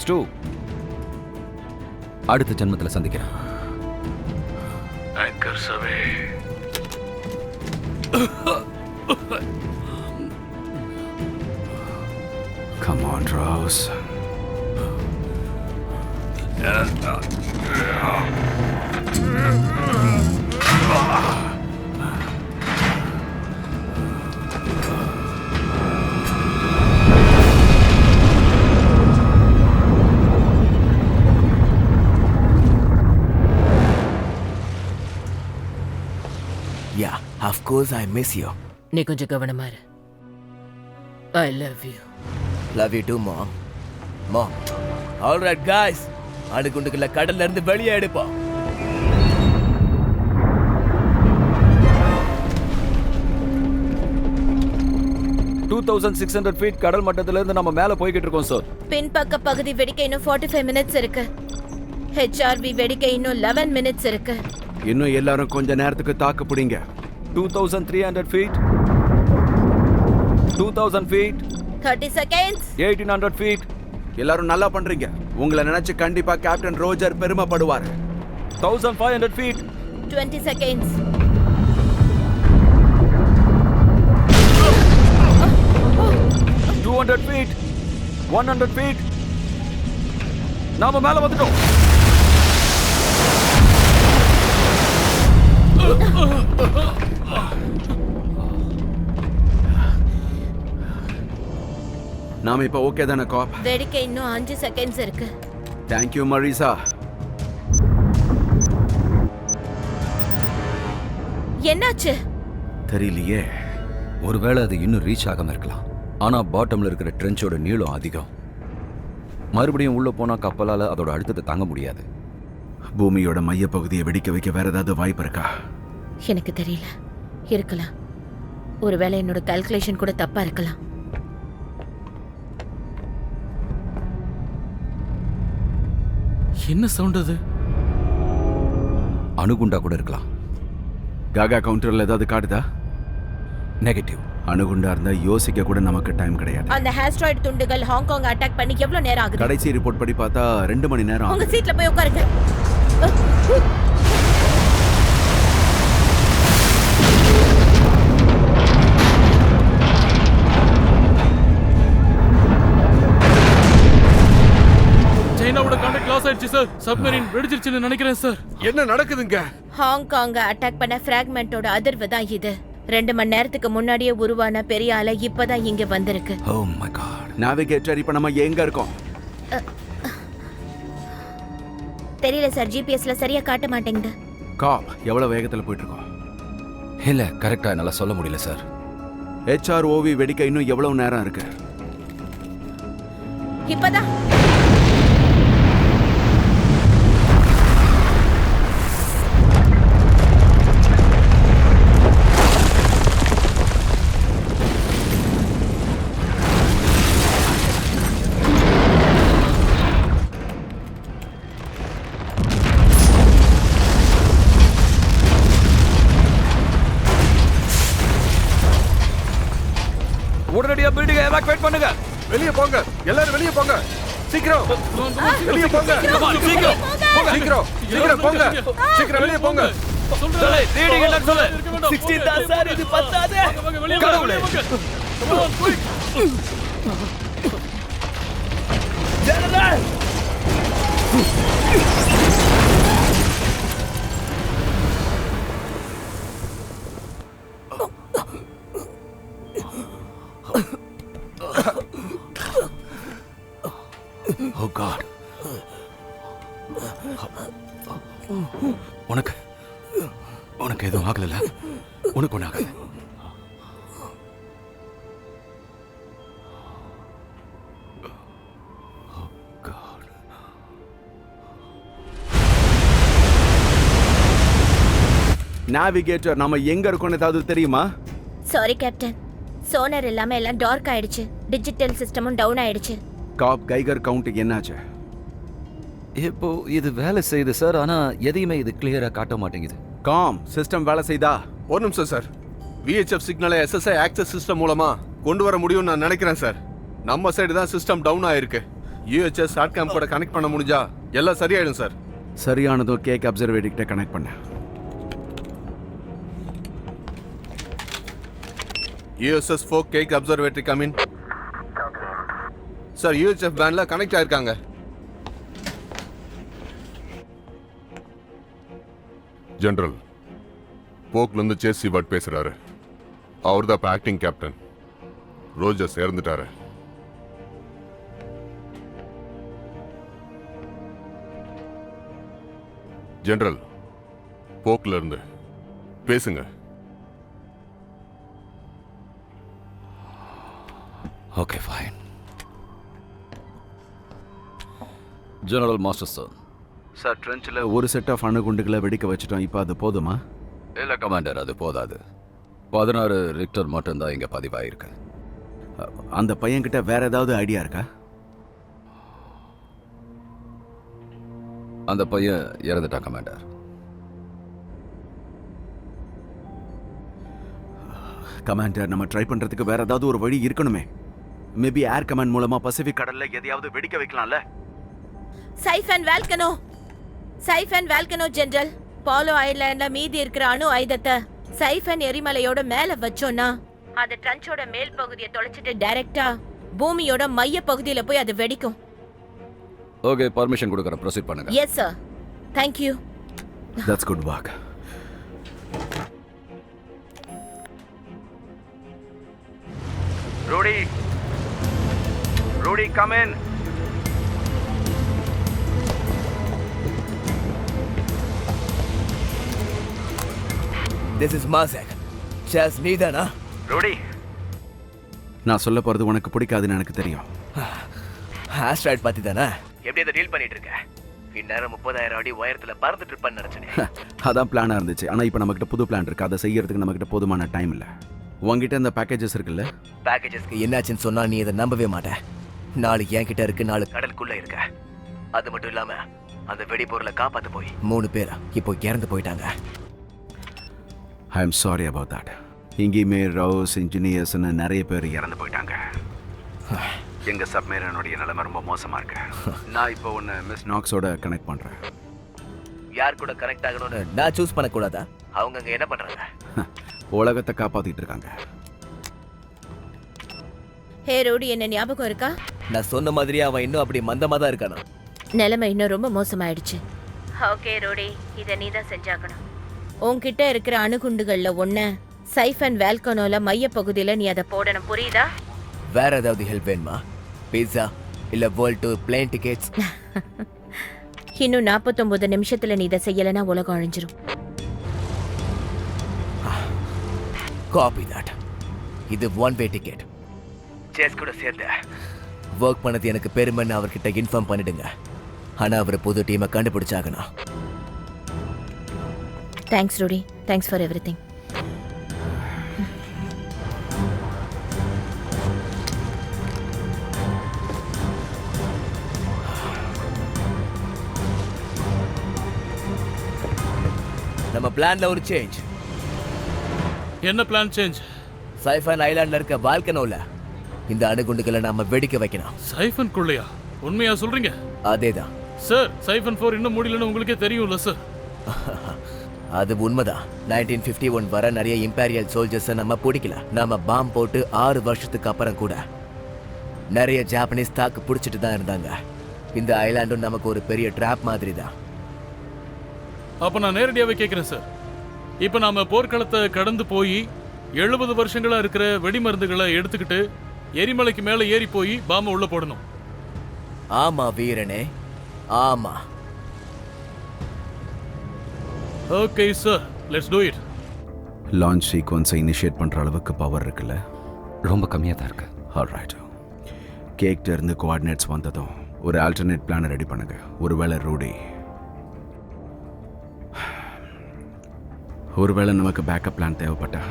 ஸ்டூ, அடுத்த ஜென்மத்தில் சந்திக்கிறேன். Anchors away. Come on, Rose. Yeah, of course I miss you. நீ கொஞ்சம் கவனமா இரு. ஐ love you. Love you too, Mom. Mom. All right, guys. அணுகுண்டுகளை கடல்ல இருந்து வெளியே எடுப்போம். feet கடல் மட்டத்திலிருந்து நம்ம மேல போய்கிட்டு இருக்கோம் சார். பின்பக்க பகுதி வெடிக்க இன்னும் 45 minutes இருக்கு. HRV வெடிக்க இன்னும் 11 minutes இருக்கு. இன்னும் எல்லாரும் கொஞ்ச நேரத்துக்கு தாக்கு பிடிங்க. 2300 feet, 2000 feet, 30 seconds. 1800 feet. எல்லாரும் நல்லா பண்றீங்க. உங்களை நினைச்சு கண்டிப்பா captain Roger பெருமைப்படுவார். 1500 feet. 20 seconds. $200 feet. 100 feet. நாம மேல வந்துட்டோம். நாம இப்ப ஓகே தானே காப்? வெடிக்க இன்னும் 5 செகண்ட்ஸ் இருக்கு. Thank you Marisa. என்னாச்சு? தெரியலையே. ஒருவேளை அது இன்னும் ரீச் ஆகாம இருக்கலாம். ஆனா பாட்டம்ல இருக்கிற ட்ரென்ச்சோட நீளம் அதிகம். மறுபடியும் உள்ள போனா கப்பலால அதோட அழுத்தத்தை தாங்க முடியாது. பூமியோட மையப்பகுதியை வெடிக்க வைக்க வேற ஏதாவது வாய்ப்பு இருக்கா? எனக்கு தெரியல. இருக்கலாம். ஒருவேளை என்னோட கால்குலேஷன் கூட தப்பா இருக்கலாம். என்ன சவுண்ட் அது? அணுகுண்டா கூட இருக்கலாம். காகா கவுண்டர்ல ஏதாவது காட்டுதா? நெகட்டிவ். அணுகுண்டா இருந்தா யோசிக்க கூட நமக்கு டைம் கிடையாது. அந்த ஆஸ்ட்ராய்டு துண்டுகள் ஹாங்காங் அட்டாக் பண்ணி எவ்வளவு நேரம் ஆகுது? கடைசி ரிப்போர்ட் படி பார்த்தா 2 மணி நேரம் உங்க ஆகுது. சீட்ல போய் உட்காருங்க. சைனாவோட கான்டாக்ட் லாஸ் ஆயிடுச்சு சார். சப்மரீன் வெடிச்சிருச்சுன்னு நினைக்கிறேன் சார். என்ன நடக்குதுங்க? ஹாங்காங் அட்டாக் பண்ண பிராக்மெண்டோட அதிர்வு தான் இது. 2 மணி நேரத்துக்கு முன்னாடியே உருவான பெரிய அலை இப்பதான் இங்க வந்திருக்கு. Oh my god. நேவிகேட்டர் இப்ப நம்ம எங்க இருக்கோம்? தெரியல சார், ஜிபிஎஸ்ல சரியா காட்ட மாட்டேங்குது. காப் எவ்வளவு வேகத்துல போயிட்டு இருக்கோம்? இல்ல கரெக்டா என்னால சொல்ல முடியல சார். HROV வெடிக்க இன்னும் எவ்வளவு நேரம் இருக்கு? இப்பதான் உடனடியா பில்டிங்கை எவாக்குவேட் பண்ணுங்க. வெளியே போங்க, எல்லாரும் வெளியே போங்க. சீக்கிரம் வெளியே போங்க. சீக்கிரம் சீக்கிரம் சீக்கிரம் போங்க. சீக்கிரம் வெளியே போங்க. சொல்லு, ரீடிங் என்ன சொல்லு? 16 தான் சார், இது பத்தாது. கடவுளே. General Oh God. உனக்கு எதுவும் ஆகல? உனக்கு ஒண்ணு ஆகல? நேவிகேட்டர் நம்ம எங்க இருக்கோம்னு ஏதாவது தெரியுமா? சாரி கேப்டன், சோனர் இல்லாம எல்லாம் டார்க் ஆயிடுச்சு. டிஜிட்டல் சிஸ்டமும் டவுன் ஆயிடுச்சு. காப் கைகர் கவுண்ட் என்னாச்சு? இப்போ இது வேலை செய்யுது சார், ஆனா எதையுமே இது கிளியரா காட்ட மாட்டேங்குது. காம் சிஸ்டம் வேலை செய்தா? ஒரு நிமிஷம் சார். VHF சிக்னலை SSI ஆக்சஸ் சிஸ்டம் மூலமா கொண்டு வர முடியும்னு நான் நினைக்கிறேன் சார். நம்ம சைடு தான் சிஸ்டம் டவுன் ஆயிருக்கு. UHS சாட்காம் கூட கனெக்ட் பண்ண முடிஞ்சா எல்லாம் சரியாயிடும் சார். சரியானதும் கேக் அப்சர்வேட்டரி கிட்ட கனெக்ட் பண்ண. USS 4 Keck observatory come in. Sir UHF பேண்ட்ல கனெக்ட் ஆயிருக்காங்க. ஜெனரல், போக்ல இருந்து சேஸ் சிவர்ட் பேசுறாரு. அவர் தான் ஆக்டிங் கேப்டன். ரோஜர்ஸ் இறந்துட்டாரு. ஜெனரல், போக்ல இருந்து பேசுங்க. Okay fine. General master sir. Sir ட்ரென்ச்சில் ஒரு செட் ஆஃப் அணுகுண்டுகளை வெடிக்க வச்சுட்டோம். இப்போ அது போதுமா? இல்லை கமாண்டர், அது போதாது. 16 ரிக்டர் மட்டும்தான் இங்கே பதிவாயிருக்கு. அந்த பையன்கிட்ட வேற ஏதாவது ஐடியா இருக்கா? அந்த பையன் இறந்துட்டான் கமாண்டர். கமாண்டர், நம்ம ட்ரை பண்றதுக்கு வேற ஏதாவது ஒரு வழி இருக்கணுமே. மேபி ஏர் கமாண்ட் மூலமா பசிபிக் கடல்ல எதையாவது வெடிக்க வைக்கலாம்ல? சைஃபன் வால்கனோ. சைஃபன் வால்கனோ ஜெனரல். பாலோ ஐலாண்ட்ல மீதி இருக்கிற அணு ஆயுதத்தை சைஃபன் எரிமலையோட மேல வச்சோம்னா அது ட்ரன்ச்சோட மேல் பகுதியை தொலைச்சிட்டு டைரக்டா பூமியோட மைய பகுதியில போய் அது வெடிக்கும். ஓகே, பர்மிஷன் கொடுக்குறேன், ப்ரொசீட் பண்ணுங்க. Yes sir. Thank you. That's good work. Rudy. Rudy, come in. This is மாசக். சாஸ் நீதானா? Rudy. நான் சொல்ல போறது உனக்கு பிடிக்காதுன்னு எனக்கு தெரியும். ஆஸ்ட்ராய்ட் பத்தி தானே? எப்படி அதை டீல் பண்ணிட்டு இருக்க? இந்நேரம் 30,000 அடி உயரத்துல பறந்துட்டு இருப்பான்னு நினைச்சேன். அதான் பிளானா இருந்துச்சு. ஆனா இப்போ நம்மகிட்ட புது பிளான் இருக்கு. அதை செய்யறதுக்கு நம்மகிட்ட போதுமான டைம் இல்ல. உங்ககிட்ட இந்த பேக்கேஜஸ் இருக்குல்ல? பேக்கேஜஸ்க்கு என்னாச்சுன்னு சொன்னா நீ இதை நம்பவே மாட்ட. நாலு என்கிட்ட இருக்கு, 4 கடலுக்குள்ள இருக்க. அது மட்டும் இல்லாம அந்த வெடிபொருளை காப்பாத்து போய் 3 பேர் இப்போ இறந்து போயிட்டாங்க. I am sorry about that. இங்கேயுமே ரவுஸ் இன்ஜினியர்ஸ்னு நிறைய பேர் இறந்து போயிட்டாங்க. எங்க சப்மேரனுடைய நிலைமை ரொம்ப மோசமா இருக்கு. நான் இப்போ உன்னை மிஸ் நாக்ஸோட கனெக்ட் பண்றேன். யார் கூட கனெக்ட் ஆகணும்னு நான் சூஸ் பண்ணக்கூடாதா? அவங்க அங்க என்ன பண்றாங்க? உலகத்தை காப்பாத்திட்டு இருக்காங்க. ஹே ரோடி, என்ன ஞாபகம் இருக்கா? நான் சொன்ன மாதிரியே அவன் இன்னும் அப்படி மந்தமா தான் இருக்கானா? நிலைமை இன்னும் ரொம்ப மோசமாயிடுச்சு. ஓகே ரோடி, இதை நீ தான் செஞ்சாகணும். உன்கிட்ட இருக்கிற அணுகுண்டுகள்ல ஒண்ணு சைஃபன் வால்கனோல மைய பகுதியில நீ அதை போடணும், புரியுதா? வேற ஏதாவது ஹெல்ப் வேணுமா? பீட்சா இல்ல வேர்ல்ட் டூர், பிளேன் டிக்கெட்ஸ்? இன்னும் 49 நிமிஷத்துல நீ இதை செய்யலைன்னா உலகம் அழிஞ்சிரும். Copy that. இது ஒன் வே டிக்கெட். சேஸ் கூட சேர்ந்து ஒர்க் பண்ணது எனக்கு பெருமைன்னு அவர்கிட்ட இன்ஃபார்ம் பண்ணிடுங்க. ஆனா அவர் புது டீமை கண்டுபிடிச்சாகணும். Thanks Rudy, thanks for everything. நம்ம பிளான்ல ஒரு சேஞ்ச். என்ன பிளான் சேஞ்ச்? சைஃபன் ஐலாண்ட்ல இருக்க வால்கனோல இந்த அணுகுண்டுகளை நாம வெடிக்க வைக்கணும். சைஃபன் குள்ளையா? உண்மையா சொல்றீங்க? அதேதான் சார், சைஃபன் 4 இன்னும் முடியலன்னு உங்களுக்கே தெரியும்ல சார். அது உண்மைதான். 1951 வர நிறைய இம்பீரியல் சோல்ஜர்ஸை நம்ம பிடிக்கல. நாம பாம் போட்டு 6 வருஷத்துக்கு அப்புறம் கூட நிறைய ஜாப்பனீஸ் தாக்கு பிடிச்சிட்டு தான் இருந்தாங்க. இந்த ஐலாண்டும் நமக்கு ஒரு பெரிய ட்ராப் மாதிரி தான். அப்ப நான் நேரடியாவே கேட்கிறேன் சார். இப்ப நாம போர்க்களத்தை கடந்து போய் 70 வருஷங்களா இருக்கிற வெடிமருந்துகளை எடுத்துக்கிட்டு எரிமலைக்கு மேல ஏறி போய் பாம்பை உள்ள போடணும். ஆமா வீரனே, ஆமா. Okay sir, let's do it. Launch சீக்வன்ஸை இனிஷியேட் பண்ற அளவுக்கு பவர் இருக்குல்ல? ரொம்ப கம்மியாக தான் இருக்கு. ஆல்ரைட். கேக்ட இருந்து கோஆர்டினேட்ஸ் வந்ததும் ஒரு ஆல்டர்னேட் பிளானை ரெடி பண்ணுங்க. ஒருவேளை நமக்கு பேக்கப் பிளான் தேவைப்பட்டா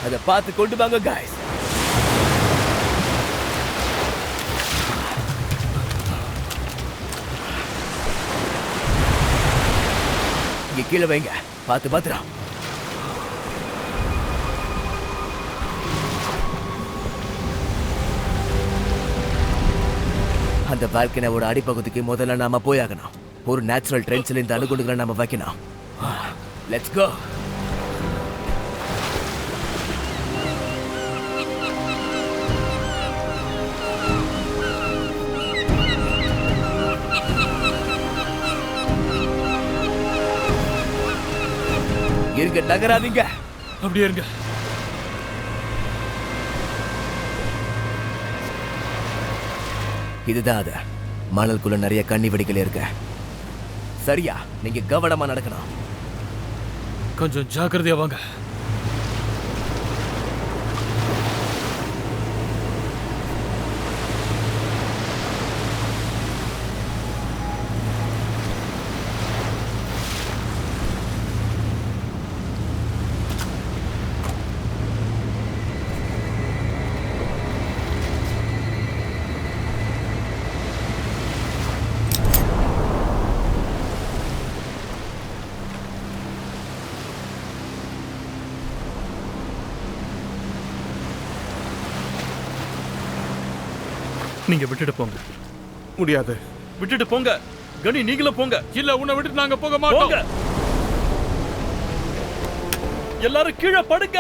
அதை பார்த்து கொண்டு வாங்க guys. இங்க கீழே வைங்க, பார்த்து பாத்துறோம். அந்த வால்கனோட அடிப்பகுதிக்கு முதல்ல நாம போயாகணும். ஒரு நேச்சுரல் ட்ரெண்ட்ஸ்ல இந்த அணுகுண்டுகளை நாம வைக்கணும். Let's go. இருங்க, நகராதீங்க. அப்படியே இருங்க. இதுதான் அது. மணலுக்குள்ள நிறைய கண்ணி வெடிகள் இருக்கு. சரியா? நீங்க கவனமா நடக்கணும். கொஞ்சம் ஜாக்கிரதையா வாங்க. நீங்க விட்டுட்டு போங்க. முடியாது. விட்டுட்டு போங்க. கணி நீங்களும் போங்க. இல்ல, உன்னை விட்டுட்டு நாங்க போக மாட்டோம். போங்க. எல்லாரும் கீழே படுங்க.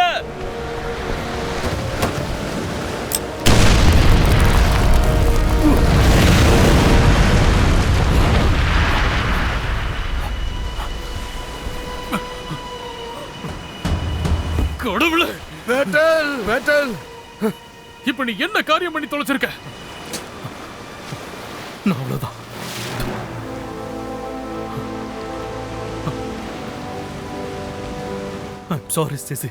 கடவுளே, வேட்டல் வேட்டல், இப்ப நீ என்ன காரியம் பண்ணி தொலைச்சிருக்க? நான் அவ்வளவுதான். Sorry CC.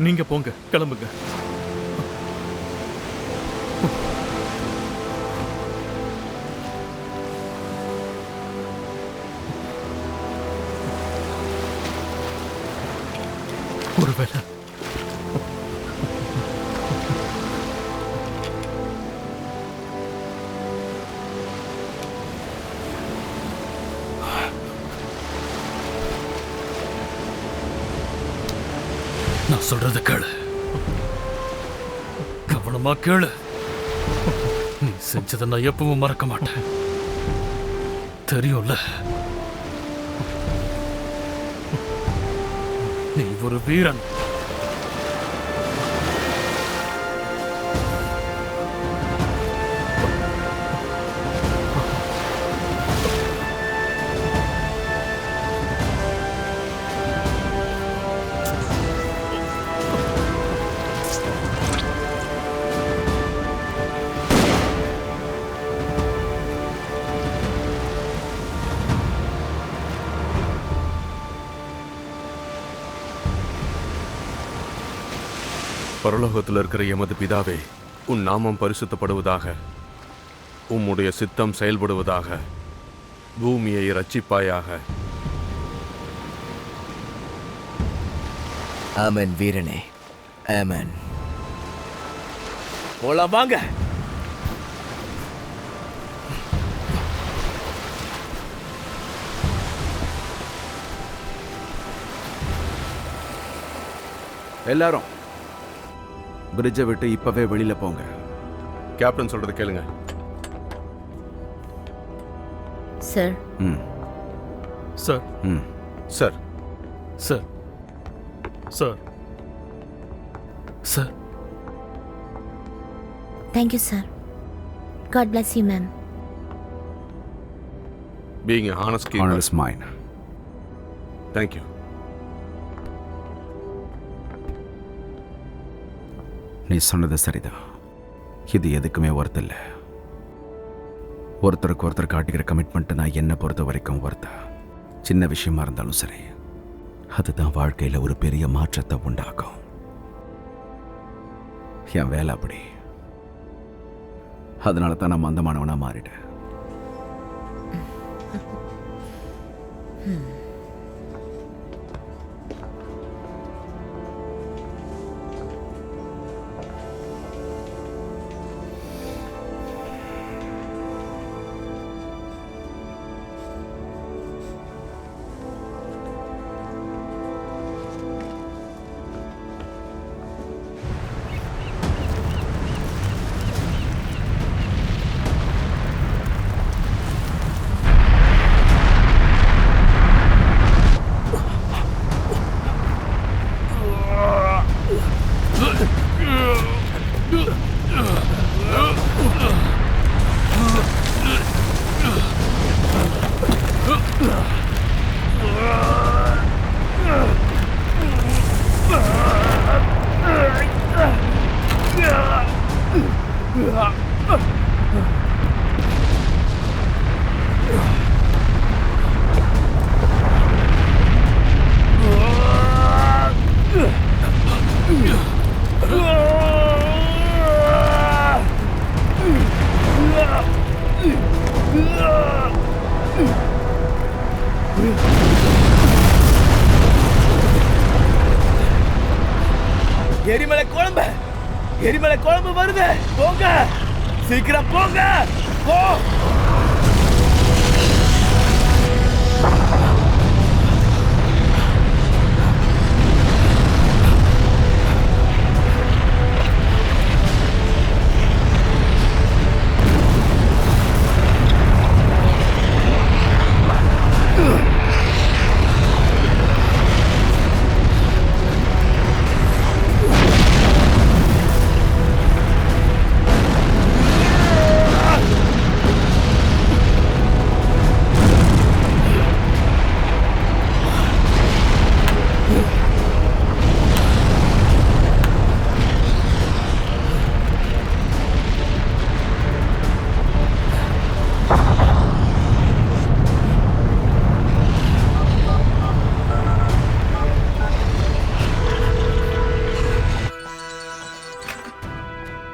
நீங்க போங்க, கிளம்புங்க. ஒருவேளை நான் சொல்றது கேளு, கவனமா கேளு. நீ செஞ்சதை நான் எப்பவும் மறக்க மாட்டேன், தெரியும்ல? நீ ஒரு வீரன். பரலோகத்தில் இருக்கிற எமது பிதாவே, உன் நாமம் பரிசுத்தப்படுவதாக, உம்முடைய சித்தம் செயல்படுவதாக, பூமியை ரட்சிப்பாயாக. ஆமென் வீரனே, ஆமென். போலாம் வாங்க. எல்லாரும் பிரிட்ஜை விட்டு இப்பவே வெளியில போங்க. கேப்டன் சொல்றது கேளுங்க. Sir, hmm sir, hmm sir, sir, sir. Sir, thank you sir. God bless you ma'am. Being honest honor is mine. Thank you. நீ சொன்னது சரிதான். இது எதுக்குமே ஒர்த் இல்லை. ஒருத்தருக்கு ஒருத்தர் காட்டிக்கிற கமிட்மெண்ட் தான் என்னை பொறுத்த வரைக்கும் ஒர்த்த. சின்ன விஷயமா இருந்தாலும் சரி, அதுதான் வாழ்க்கையில் ஒரு பெரிய மாற்றத்தை உண்டாக்கும். என் வேலை அப்படி. அதனால தான் நான் மந்தமானவனா மாறிட்டேன். எரிமலை குழம்பு வருது. போங்க, சீக்கிரம் போங்க. போ.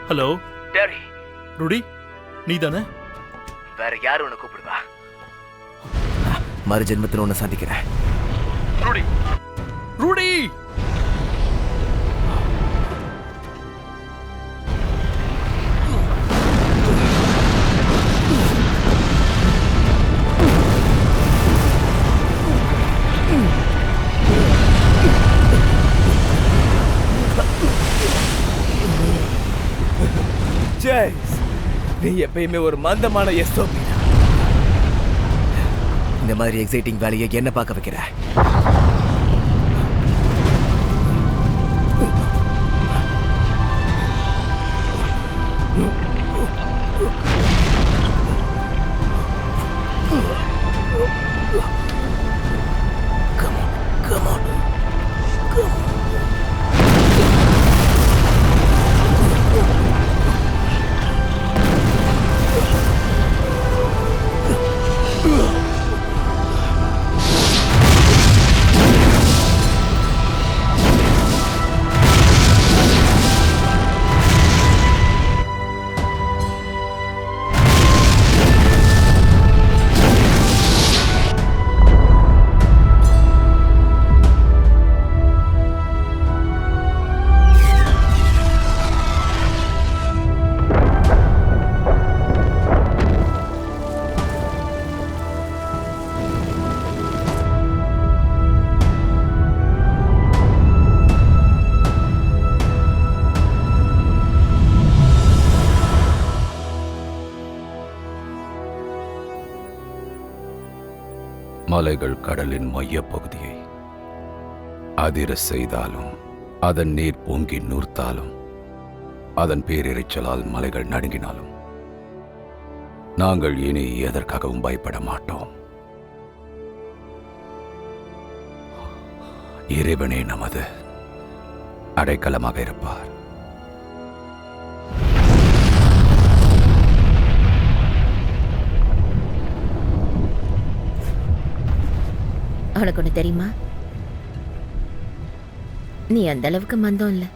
ஹலோ டேரி, ருடி நீ தானே? வேற யாரு உன்னை கூப்பிடுவா? மறு ஜென்மத்தில் உன்னை சந்திக்கிறேன். ருடி! ஜெய்ஸ், நீ எப்பயுமே ஒரு மந்தமான எஸ்ஓபி. இந்த மாதிரி எக்ஸைட்டிங் வேலையை என்ன பார்க்க வைக்கிற? Come on, come on, come on. மலைகள் கடலின் மையப் பகுதியை அதிர செய்தாலும், அதன் நீர் பொங்கி நூர்த்தாலும், அதன் பேரிரைச்சலால் மலைகள் நடுங்கினாலும், நாங்கள் இனி எதற்காகவும் பயப்பட மாட்டோம். இறைவனே நமது அடைக்கலமாக இருப்பார். உனக்கு ஒன்று தெரியுமா? நீ அந்த அளவுக்கு மந்தம் இல்லை.